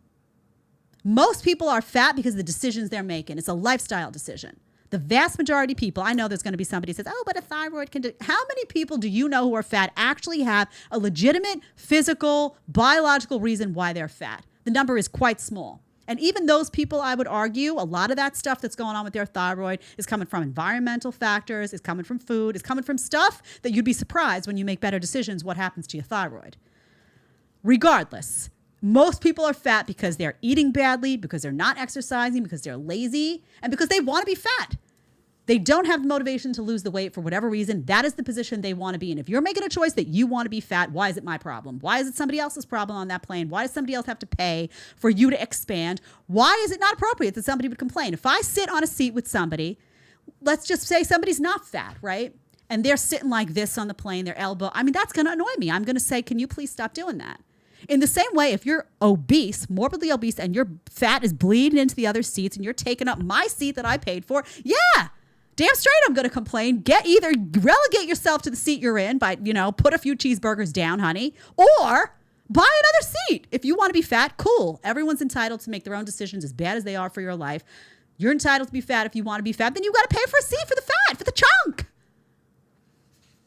Most people are fat because of the decisions they're making. It's a lifestyle decision. The vast majority of people, I know there's going to be somebody who says, oh, but a thyroid can do. How many people do you know who are fat actually have a legitimate physical, biological reason why they're fat? The number is quite small. And even those people, I would argue, a lot of that stuff that's going on with their thyroid is coming from environmental factors, is coming from food, is coming from stuff that you'd be surprised when you make better decisions what happens to your thyroid. Regardless, most people are fat because they're eating badly, because they're not exercising, because they're lazy, and because they want to be fat. They don't have the motivation to lose the weight for whatever reason. That is the position they want to be in. If you're making a choice that you want to be fat, why is it my problem? Why is it somebody else's problem on that plane? Why does somebody else have to pay for you to expand? Why is it not appropriate that somebody would complain? If I sit on a seat with somebody, let's just say somebody's not fat, right? And they're sitting like this on the plane, their elbow. I mean, that's going to annoy me. I'm going to say, can you please stop doing that? In the same way, if you're obese, morbidly obese, and your fat is bleeding into the other seats and you're taking up my seat that I paid for, yeah, damn straight I'm going to complain. Either relegate yourself to the seat you're in by, put a few cheeseburgers down, honey, or buy another seat. If you want to be fat, cool. Everyone's entitled to make their own decisions as bad as they are for your life. You're entitled to be fat if you want to be fat. Then you got to pay for a seat for the fat, for the chunk.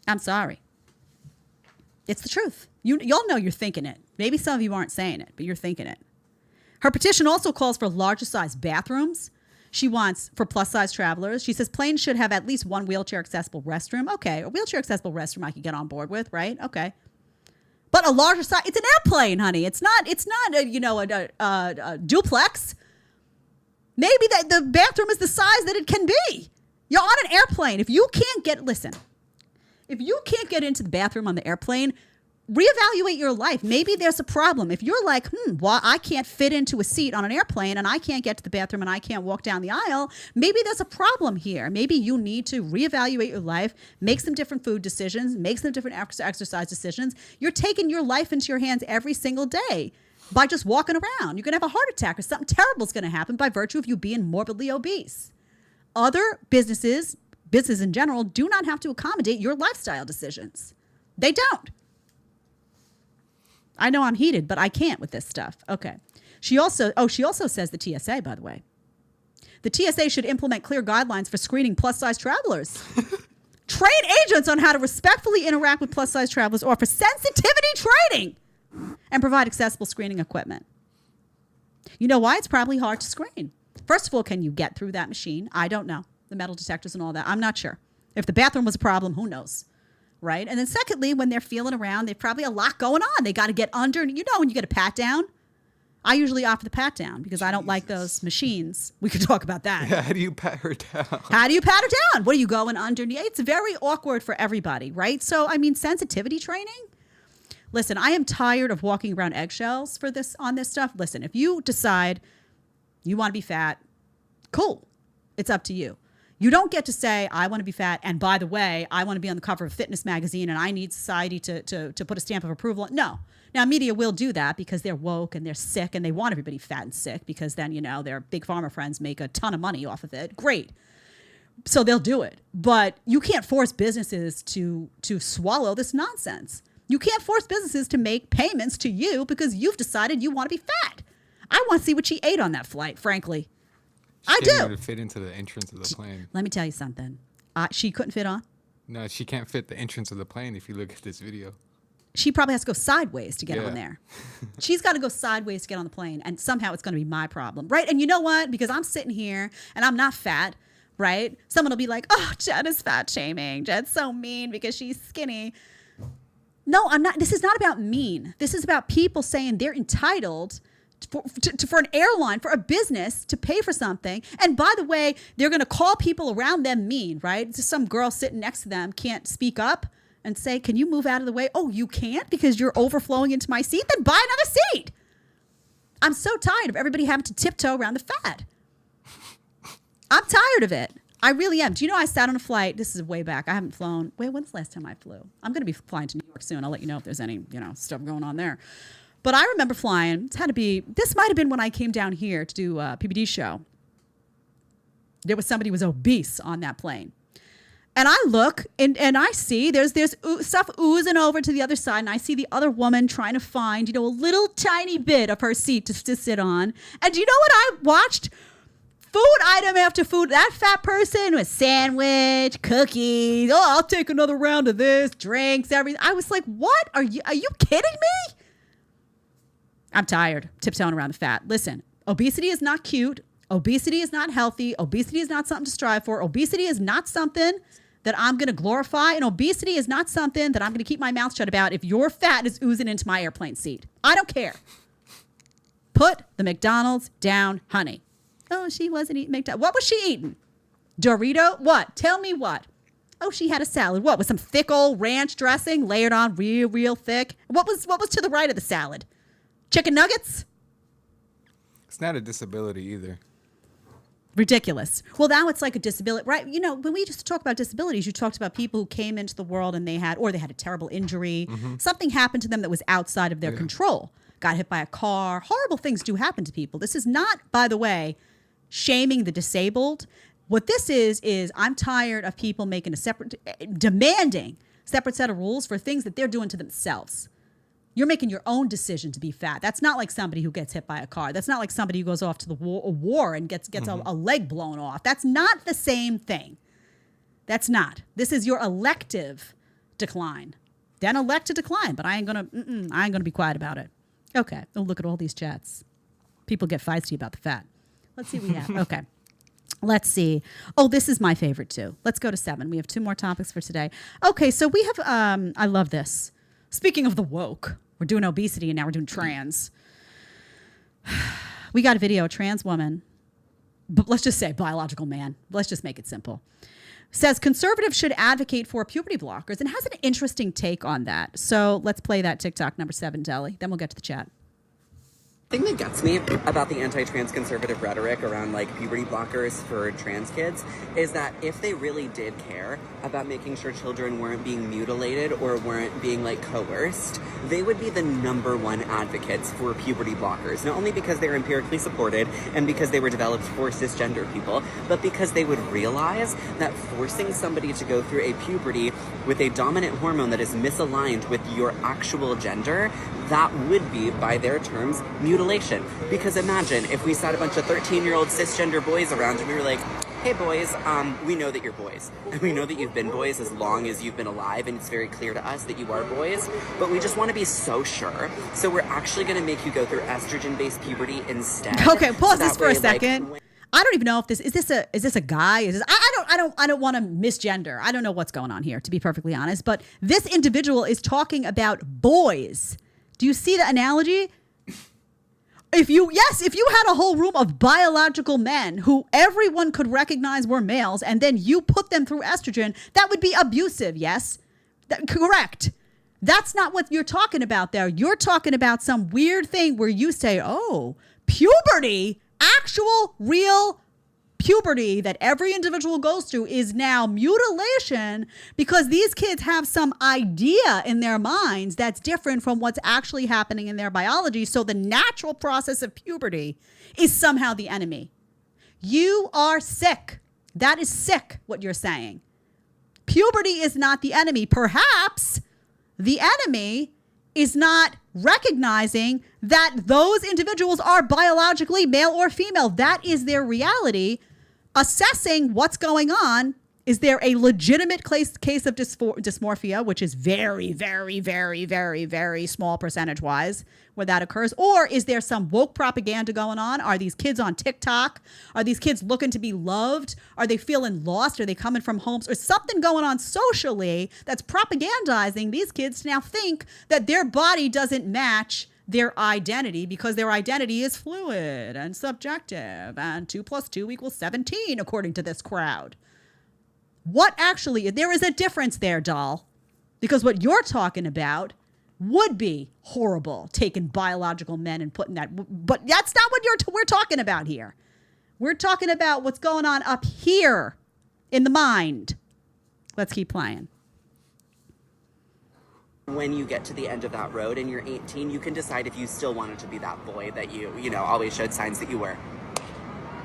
I'm sorry. It's the truth. Y'all know you're thinking it. Maybe some of you aren't saying it, but you're thinking it. Her petition also calls for larger size bathrooms. She wants for plus size travelers. She says planes should have at least one wheelchair accessible restroom. Okay, a wheelchair accessible restroom I could get on board with, right? Okay, but a larger size. It's an airplane, honey. It's not a duplex. Maybe the bathroom is the size that it can be. You're on an airplane. If you can't get into the bathroom on the airplane, reevaluate your life. Maybe there's a problem. If you're like, well, I can't fit into a seat on an airplane and I can't get to the bathroom and I can't walk down the aisle, maybe there's a problem here. Maybe you need to reevaluate your life, make some different food decisions, make some different exercise decisions. You're taking your life into your hands every single day by just walking around. You're going to have a heart attack or something terrible is going to happen by virtue of you being morbidly obese. Other businesses in general, do not have to accommodate your lifestyle decisions. They don't. I know I'm heated, but I can't with this stuff. Okay. She also says the TSA, by the way. The TSA should implement clear guidelines for screening plus-size travelers. Train agents on how to respectfully interact with plus-size travelers, offer sensitivity training, and provide accessible screening equipment. You know why? It's probably hard to screen. First of all, can you get through that machine? I don't know. The metal detectors and all that. I'm not sure. If the bathroom was a problem, who knows? Right? And then secondly, when they're feeling around, there's probably a lot going on. They got to get under. You know, when you get a pat down, I usually offer the pat down because I don't like those machines. We could talk about that. Yeah, how do you pat her down? How do you pat her down? What are you going underneath? It's very awkward for everybody, right? So, I mean, sensitivity training. Listen, I am tired of walking around eggshells on this stuff. Listen, if you decide you want to be fat, cool. It's up to you. You don't get to say, I want to be fat, and by the way, I want to be on the cover of Fitness magazine, and I need society to put a stamp of approval. No. Now, media will do that because they're woke and they're sick, and they want everybody fat and sick because then, their big pharma friends make a ton of money off of it. Great. So they'll do it. But you can't force businesses to swallow this nonsense. You can't force businesses to make payments to you because you've decided you want to be fat. I want to see what she ate on that flight, frankly. I do. She can't even fit into the entrance of the plane. Let me tell you something. She couldn't fit on. No, she can't fit the entrance of the plane if you look at this video. She probably has to go sideways to get on there. She's got to go sideways to get on the plane, and somehow it's going to be my problem, right? And you know what? Because I'm sitting here, and I'm not fat, right? Someone will be like, oh, Jen is fat shaming. Jen's so mean because she's skinny. No, I'm not. This is not about mean. This is about people saying they're entitled for an airline, for a business to pay for something. And by the way, they're going to call people around them mean, right? Just some girl sitting next to them can't speak up and say, can you move out of the way? Oh, you can't because you're overflowing into my seat? Then buy another seat. I'm so tired of everybody having to tiptoe around the fat. I'm tired of it. I really am. Do you know I sat on a flight? This is way back. I haven't flown. Wait, when's the last time I flew? I'm going to be flying to New York soon. I'll let you know if there's any, stuff going on there. But I remember flying. This might have been when I came down here to do a PBD show. There was somebody who was obese on that plane. And I look and I see there's stuff oozing over to the other side. And I see the other woman trying to find, a little tiny bit of her seat to sit on. And do you know what I watched? Food item after food. That fat person was sandwich, cookies. Oh, I'll take another round of this, drinks, everything. I was like, what? Are you kidding me? I'm tired tiptoeing around the fat. Listen, obesity is not cute. Obesity is not healthy. Obesity is not something to strive for. Obesity is not something that I'm going to glorify. And obesity is not something that I'm going to keep my mouth shut about if your fat is oozing into my airplane seat. I don't care. Put the McDonald's down, honey. Oh, she wasn't eating McDonald's. What was she eating? Dorito? What? Tell me what. Oh, she had a salad. What? With some thick old ranch dressing layered on real thick? What was to the right of the salad? Chicken nuggets? It's not a disability either. Ridiculous. Well, now it's like a disability, right? When we used to talk about disabilities, you talked about people who came into the world and they had a terrible injury. Mm-hmm. Something happened to them that was outside of their control. Got hit by a car. Horrible things do happen to people. This is not, by the way, shaming the disabled. What this is I'm tired of people making demanding separate set of rules for things that they're doing to themselves. You're making your own decision to be fat. That's not like somebody who gets hit by a car. That's not like somebody who goes off to the war and gets a leg blown off. That's not the same thing. That's not. This is your elective decline. Then elect to decline, but I ain't gonna be quiet about it. Okay. Oh, look at all these chats. People get feisty about the fat. Let's see what we have. Okay. Let's see. Oh, this is my favorite too. Let's go to 7. We have 2 more topics for today. Okay, so we have, I love this. Speaking of the woke, we're doing obesity and now we're doing trans. We got a video, a trans woman, but let's just say biological man. Let's just make it simple. Says conservatives should advocate for puberty blockers and has an interesting take on that. So let's play that TikTok number 7, Deli. Then we'll get to the chat. The thing that gets me about the anti-trans conservative rhetoric around like puberty blockers for trans kids is that if they really did care about making sure children weren't being mutilated or weren't being like coerced, they would be the #1 advocates for puberty blockers. Not only because they're empirically supported and because they were developed for cisgender people, but because they would realize that forcing somebody to go through a puberty with a dominant hormone that is misaligned with your actual gender, that would be, by their terms, mutilation. Because imagine if we sat a bunch of 13-year-old cisgender boys around and we were like, hey boys, we know that you're boys. And we know that you've been boys as long as you've been alive, and it's very clear to us that you are boys, but we just want to be so sure. So we're actually going to make you go through estrogen-based puberty instead. Okay, pause So this that for a way, like, second. I don't even know if this is this a guy? Is this, I don't want to misgender. I don't know what's going on here, to be perfectly honest. But this individual is talking about boys. Do you see the analogy? If you had a whole room of biological men who everyone could recognize were males, and then you put them through estrogen, that would be abusive. Yes, correct. That's not what you're talking about there. You're talking about some weird thing where you say, oh, puberty, actual real puberty that every individual goes through is now mutilation because these kids have some idea in their minds that's different from what's actually happening in their biology. So the natural process of puberty is somehow the enemy. You are sick. That is sick, what you're saying. Puberty is not the enemy. Perhaps the enemy is not recognizing that those individuals are biologically male or female. That is their reality. Assessing what's going on. Is there a legitimate case of dysmorphia, which is very, very, very, very, very small percentage-wise where that occurs? Or is there some woke propaganda going on? Are these kids on TikTok? Are these kids looking to be loved? Are they feeling lost? Are they coming from homes? Or something going on socially that's propagandizing these kids to now think that their body doesn't match their identity because their identity is fluid and subjective and 2 + 2 = 17, according to this crowd. What actually, there is a difference there, doll, because what you're talking about would be horrible, taking biological men and putting that, but that's not what we're talking about here. We're talking about what's going on up here in the mind. Let's keep playing. When you get to the end of that road and you're 18, you can decide if you still wanted to be that boy that you always showed signs that you were.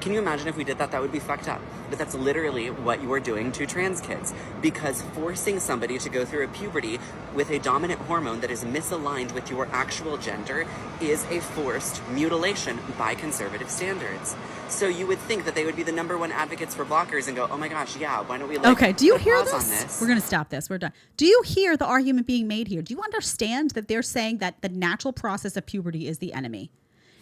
Can you imagine if we did that? That would be fucked up. But that's literally what you are doing to trans kids. Because forcing somebody to go through a puberty with a dominant hormone that is misaligned with your actual gender is a forced mutilation by conservative standards. So you would think that they would be the #1 advocates for blockers and go, oh my gosh, yeah, why don't we okay, do you hear pause this? on this? We're going to stop this. We're done. Do you hear the argument being made here? Do you understand that they're saying that the natural process of puberty is the enemy?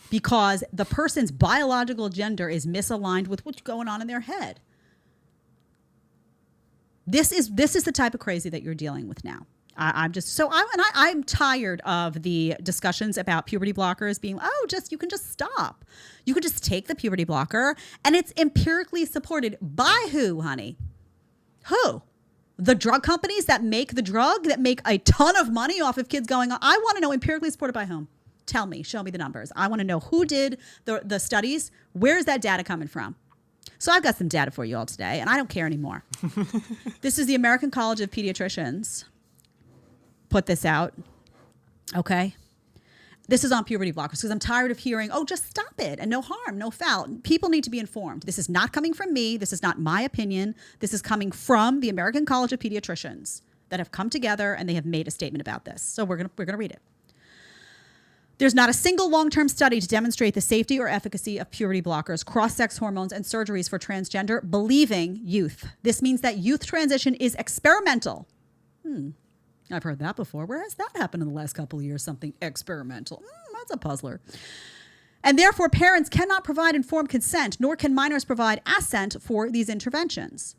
Because the person's biological gender is misaligned with what's going on in their head. This is the type of crazy that you're dealing with now. I'm tired of the discussions about puberty blockers being, you can just stop. You can just take the puberty blocker, and it's empirically supported by who, honey? Who? The drug companies that make the drug, that make a ton of money off of kids going on. I want to know empirically supported by whom? Tell me, show me the numbers. I want to know who did the studies. Where's that data coming from? So I've got some data for you all today, and I don't care anymore. This is the American College of Pediatricians. Put this out. Okay. This is on puberty blockers because I'm tired of hearing, just stop it and no harm, no foul. People need to be informed. This is not coming from me. This is not my opinion. This is coming from the American College of Pediatricians that have come together and they have made a statement about this. So we're gonna read it. There's not a single long-term study to demonstrate the safety or efficacy of puberty blockers, cross-sex hormones, and surgeries for transgender believing youth. This means that youth transition is experimental. I've heard that before. Where has that happened in the last couple of years? Something experimental. That's a puzzler. And therefore, parents cannot provide informed consent, nor can minors provide assent for these interventions.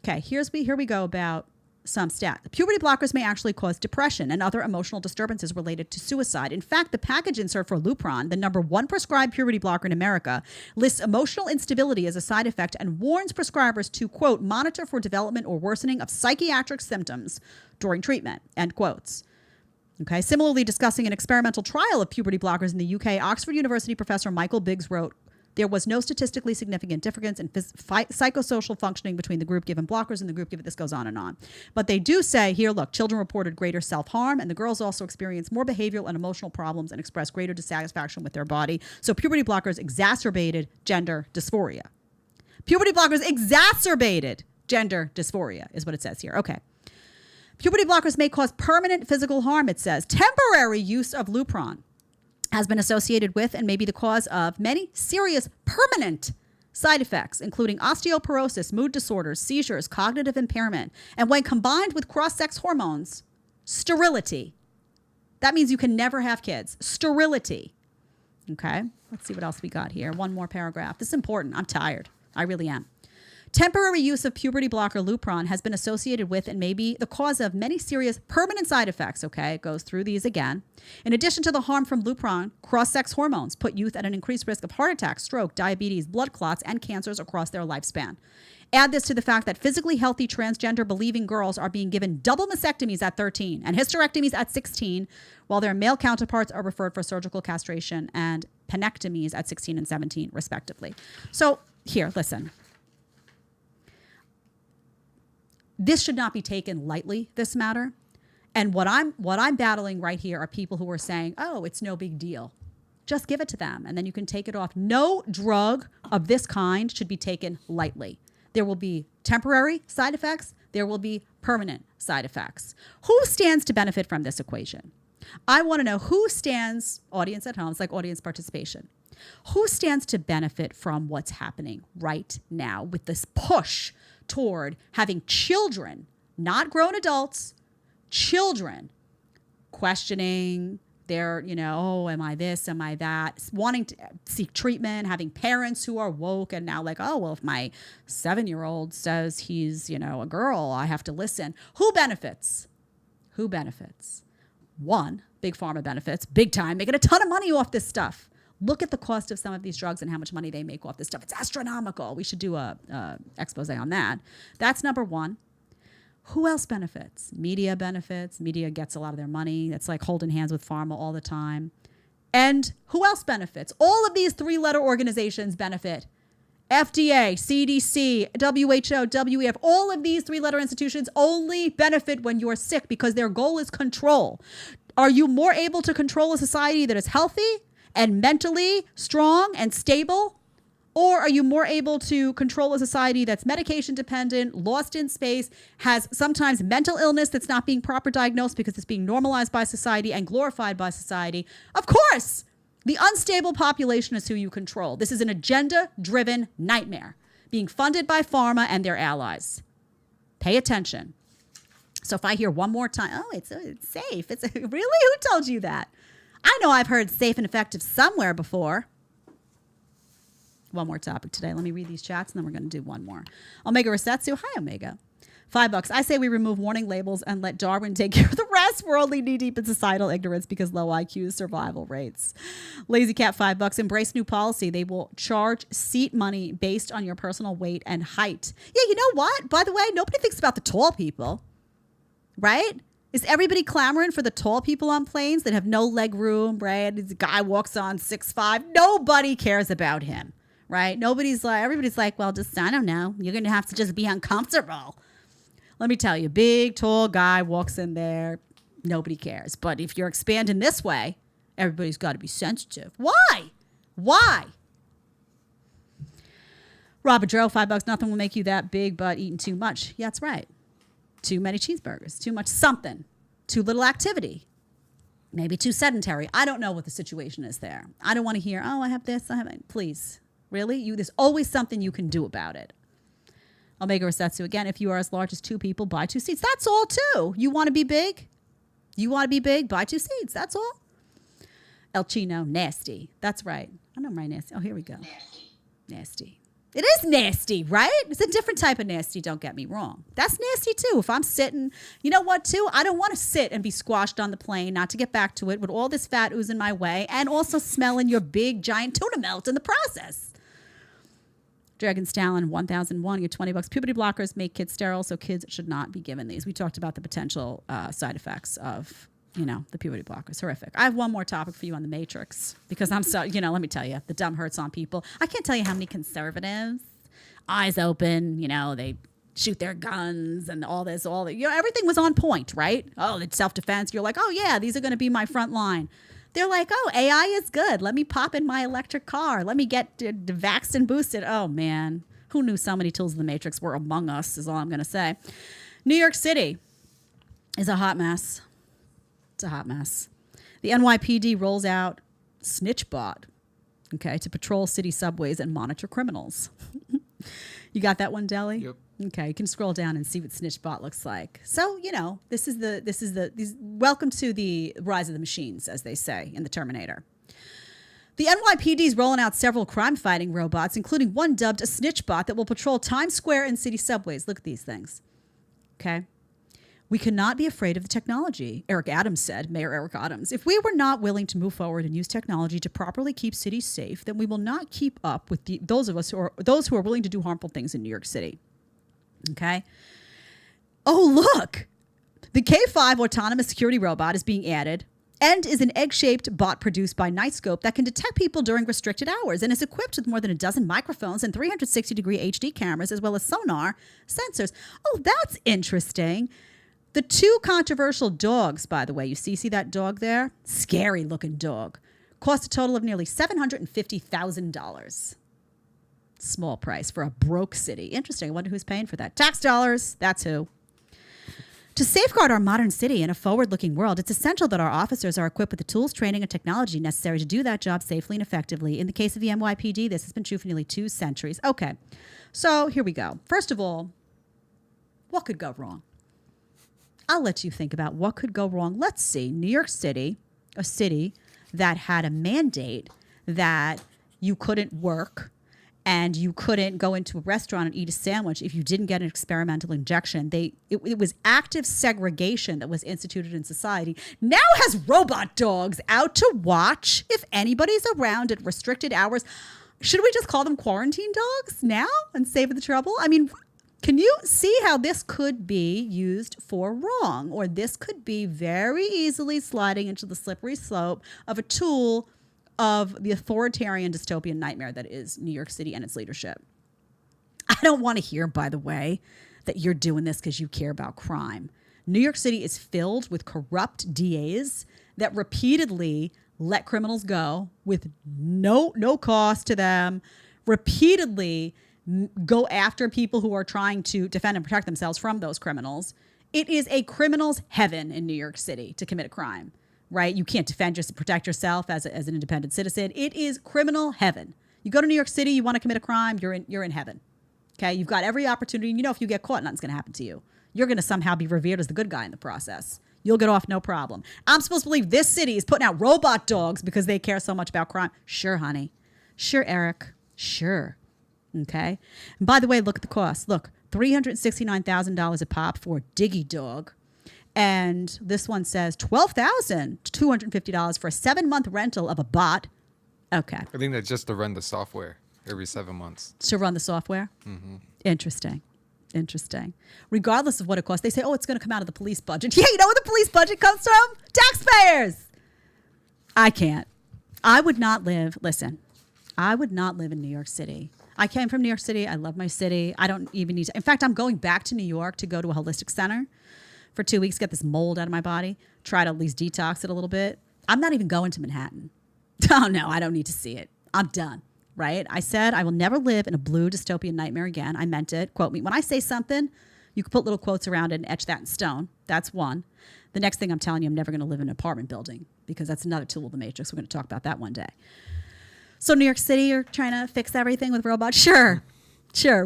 Okay, here we go about some stat. The puberty blockers may actually cause depression and other emotional disturbances related to suicide. In fact, the package insert for Lupron, the number 1 prescribed puberty blocker in America, lists emotional instability as a side effect and warns prescribers to, quote, monitor for development or worsening of psychiatric symptoms during treatment, end quotes. Okay. Similarly, discussing an experimental trial of puberty blockers in the UK, Oxford University professor Michael Biggs wrote, there was no statistically significant difference in psychosocial functioning between the group given blockers and the group given, this goes on and on. But they do say here, look, children reported greater self-harm and the girls also experienced more behavioral and emotional problems and expressed greater dissatisfaction with their body. So puberty blockers exacerbated gender dysphoria. Puberty blockers exacerbated gender dysphoria is what it says here. Okay. Puberty blockers may cause permanent physical harm, it says. Temporary use of Lupron has been associated with and may be the cause of many serious permanent side effects, including osteoporosis, mood disorders, seizures, cognitive impairment, and when combined with cross-sex hormones, sterility. That means you can never have kids. Sterility. Okay, let's see what else we got here. One more paragraph. This is important. I'm tired. I really am. Temporary use of puberty blocker Lupron has been associated with and may be the cause of many serious permanent side effects. Okay, it goes through these again. In addition to the harm from Lupron, cross-sex hormones put youth at an increased risk of heart attack, stroke, diabetes, blood clots, and cancers across their lifespan. Add this to the fact that physically healthy transgender-believing girls are being given double mastectomies at 13 and hysterectomies at 16, while their male counterparts are referred for surgical castration and penectomies at 16 and 17, respectively. So here, listen. This should not be taken lightly, this matter. And what I'm battling right here are people who are saying, oh, it's no big deal. Just give it to them and then you can take it off. No drug of this kind should be taken lightly. There will be temporary side effects. There will be permanent side effects. Who stands to benefit from this equation? I want to know who stands, audience at home, it's like audience participation. Who stands to benefit from what's happening right now with this push toward having children, not grown adults, children questioning their, oh, am I this, am I that, wanting to seek treatment, having parents who are woke and now like, oh, well, if my 7-year-old says he's, a girl, I have to listen. Who benefits? Who benefits? One, Big Pharma benefits, big time, making a ton of money off this stuff. Look at the cost of some of these drugs and how much money they make off this stuff. It's astronomical. We should do a expose on that. That's number one. Who else benefits? Media benefits. Media gets a lot of their money. It's like holding hands with pharma all the time. And who else benefits? All of these 3-letter organizations benefit. FDA, CDC, WHO, WEF, all of these 3-letter institutions only benefit when you're sick because their goal is control. Are you more able to control a society that is healthy and mentally strong and stable? Or are you more able to control a society that's medication dependent, lost in space, has sometimes mental illness that's not being proper diagnosed because it's being normalized by society and glorified by society? Of course, the unstable population is who you control. This is an agenda-driven nightmare being funded by pharma and their allies. Pay attention. So if I hear one more time, oh, it's safe. It's really? Who told you that? I know I've heard safe and effective somewhere before. One more topic today. Let me read these chats, and then we're going to do one more. Omega Resetsu. Hi, Omega. $5. I say we remove warning labels and let Darwin take care of the rest. We're only knee-deep in societal ignorance because low IQ survival rates. Lazy Cat, $5. Embrace new policy. They will charge seat money based on your personal weight and height. Yeah, you know what? By the way, nobody thinks about the tall people, right? Is everybody clamoring for the tall people on planes that have no leg room, right? This guy walks on 6'5". Nobody cares about him, right? Everybody's like, well, just, I don't know. You're going to have to just be uncomfortable. Let me tell you, big, tall guy walks in there. Nobody cares. But if you're expanding this way, everybody's got to be sensitive. Why? Why? Robert Joe, $5. Nothing will make you that big, but eating too much. Yeah, that's right. Too many cheeseburgers, too much something, too little activity, maybe too sedentary. I don't know what the situation is there. I don't want to hear, oh, I have this, I have it. Please, really? There's always something you can do about it. Omega Resetsu, again, if you are as large as 2 people, buy 2 seats. That's all, too. You want to be big? You want to be big? Buy 2 seats. That's all. El Chino, nasty. That's right. I know my nasty. Oh, here we go. Nasty. It is nasty, right? It's a different type of nasty, don't get me wrong. That's nasty too. If I'm sitting, you know what too? I don't want to sit and be squashed on the plane, not to get back to it, with all this fat oozing my way and also smelling your big giant tuna melt in the process. Dragon's Talon 1001, you get $20. Puberty blockers make kids sterile, so kids should not be given these. We talked about the potential side effects of, the puberty blockers. Horrific. I have one more topic for you on the Matrix because I'm so, let me tell you, the dumb hurts on people. I can't tell you how many conservatives, eyes open, they shoot their guns and all this, everything was on point, right? Oh, it's self-defense. You're like, oh yeah, these are going to be my front line. They're like, oh, AI is good. Let me pop in my electric car. Let me get vaxxed and boosted. Oh, man. Who knew so many tools in the Matrix were among us is all I'm going to say. New York City is a hot mess. It's a hot mess. The NYPD rolls out SnitchBot, to patrol city subways and monitor criminals. You got that one, Deli? Yep. Okay, you can scroll down and see what SnitchBot looks like. So, welcome to the rise of the machines, as they say in the Terminator. The NYPD is rolling out several crime-fighting robots, including one dubbed a SnitchBot that will patrol Times Square and city subways. Look at these things. Okay. We cannot be afraid of the technology, Eric Adams said, Mayor Eric Adams. If we were not willing to move forward and use technology to properly keep cities safe, then we will not keep up with those who are willing to do harmful things in New York City. Okay. Oh, look. The K5 autonomous security robot is being added and is an egg-shaped bot produced by Nightscope that can detect people during restricted hours and is equipped with more than a dozen microphones and 360-degree HD cameras as well as sonar sensors. Oh, that's interesting. The two controversial dogs, by the way, you see that dog there? Scary looking dog. Cost a total of nearly $750,000. Small price for a broke city. Interesting. I wonder who's paying for that. Tax dollars. That's who. To safeguard our modern city in a forward-looking world, it's essential that our officers are equipped with the tools, training, and technology necessary to do that job safely and effectively. In the case of the NYPD, this has been true for nearly 2 centuries. Okay. So here we go. First of all, what could go wrong? I'll let you think about what could go wrong. Let's see. New York City, a city that had a mandate that you couldn't work and you couldn't go into a restaurant and eat a sandwich if you didn't get an experimental injection. It was active segregation that was instituted in society. Now has robot dogs out to watch if anybody's around at restricted hours. Should we just call them quarantine dogs now and save the trouble? I mean, can you see how this could be used for wrong? Or this could be very easily sliding into the slippery slope of a tool of the authoritarian dystopian nightmare that is New York City and its leadership. I don't want to hear, by the way, that you're doing this because you care about crime. New York City is filled with corrupt DAs that repeatedly let criminals go with no cost to them, repeatedly go after people who are trying to defend and protect themselves from those criminals. It is a criminal's heaven in New York City to commit a crime, right? You can't protect yourself as an independent citizen. It is criminal heaven. You go to New York City, you want to commit a crime, you're in heaven. Okay, you've got every opportunity. You know, if you get caught, nothing's going to happen to you. You're going to somehow be revered as the good guy in the process. You'll get off no problem. I'm supposed to believe this city is putting out robot dogs because they care so much about crime. Sure, honey. Sure, Eric. Sure. Okay. And by the way, look at the cost. Look, $369,000 a pop for Diggy Dog. And this one says $12,250 for a 7-month rental of a bot. Okay. I think that's just to run the software every 7 months. To run the software? Mm-hmm. Interesting. Regardless of what it costs, they say, oh, it's going to come out of the police budget. Yeah, you know where the police budget comes from? Taxpayers. I can't. I would not live in New York City. I came from New York City. I love my city. I don't even need to. In fact, I'm going back to New York to go to a holistic center for 2 weeks, get this mold out of my body, try to at least detox it a little bit. I'm not even going to Manhattan. Oh, no, I don't need to see it. I'm done, right? I said I will never live in a blue dystopian nightmare again. I meant it. Quote me. When I say something, you can put little quotes around it and etch that in stone. That's one. The next thing I'm telling you, I'm never going to live in an apartment building because that's another tool of the Matrix. We're going to talk about that one day. So New York City, you're trying to fix everything with robots? Sure.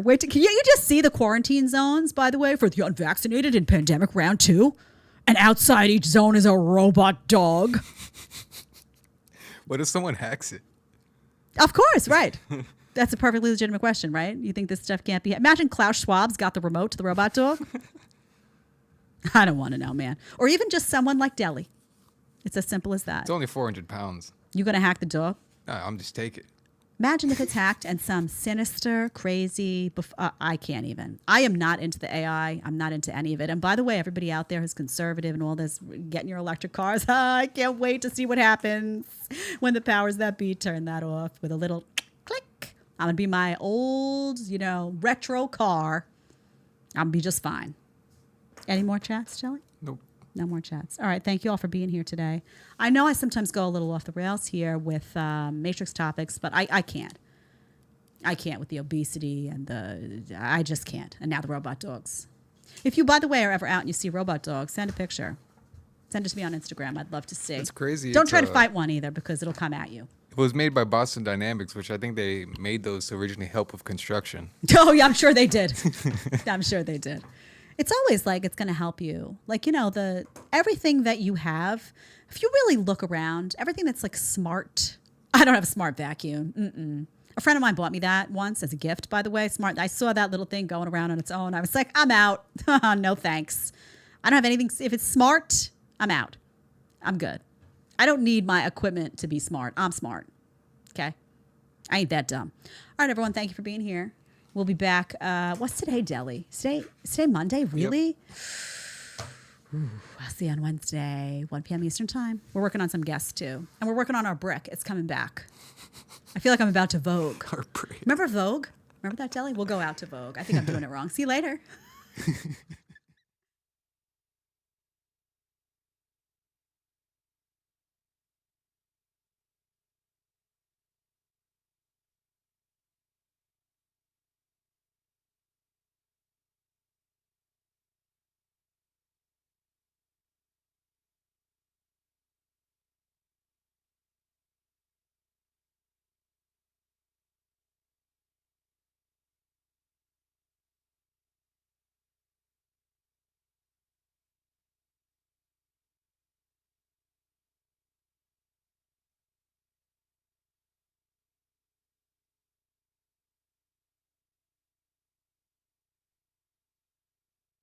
Wait, can you just see the quarantine zones, by the way, for the unvaccinated in pandemic round 2? And outside each zone is a robot dog. What if someone hacks it? Of course, right. That's a perfectly legitimate question, right? You think this stuff can't be... Imagine Klaus Schwab's got the remote to the robot dog. I don't want to know, man. Or even just someone like Deli. It's as simple as that. It's only 400 pounds. You going to hack the dog? No, I'm just take it. Imagine if it's hacked and some sinister, crazy... I can't even. I am not into the AI. I'm not into any of it. And by the way, everybody out there who's conservative and all this, getting your electric cars, I can't wait to see what happens when the powers that be turn that off with a little click. I'm going to be my old, retro car. I'm going to be just fine. Any more chats, Jelly? Nope. No more chats. All right. Thank you all for being here today. I know I sometimes go a little off the rails here with Matrix topics, but I can't. I can't with the obesity and I just can't. And now the robot dogs. If you, by the way, are ever out and you see robot dogs, send a picture. Send it to me on Instagram. I'd love to see. It's crazy. Don't try to fight one either because it'll come at you. It was made by Boston Dynamics, which I think they made those to originally help with construction. Oh, yeah, I'm sure they did. I'm sure they did. It's always like it's going to help you. Like, everything that you have, if you really look around, everything that's like smart. I don't have a smart vacuum. A friend of mine bought me that once as a gift, by the way. Smart. I saw that little thing going around on its own. I was like, I'm out. No, thanks. I don't have anything. If it's smart, I'm out. I'm good. I don't need my equipment to be smart. I'm smart. Okay? I ain't that dumb. All right, everyone. Thank you for being here. We'll be back. What's today, Deli? Today Monday? Really? Yep. Ooh, I'll see you on Wednesday, 1 p.m. Eastern time. We're working on some guests, too. And we're working on our brick. It's coming back. I feel like I'm about to Vogue. Our brick. Remember Vogue? Remember that, Deli? We'll go out to Vogue. I think I'm doing it wrong. See you later.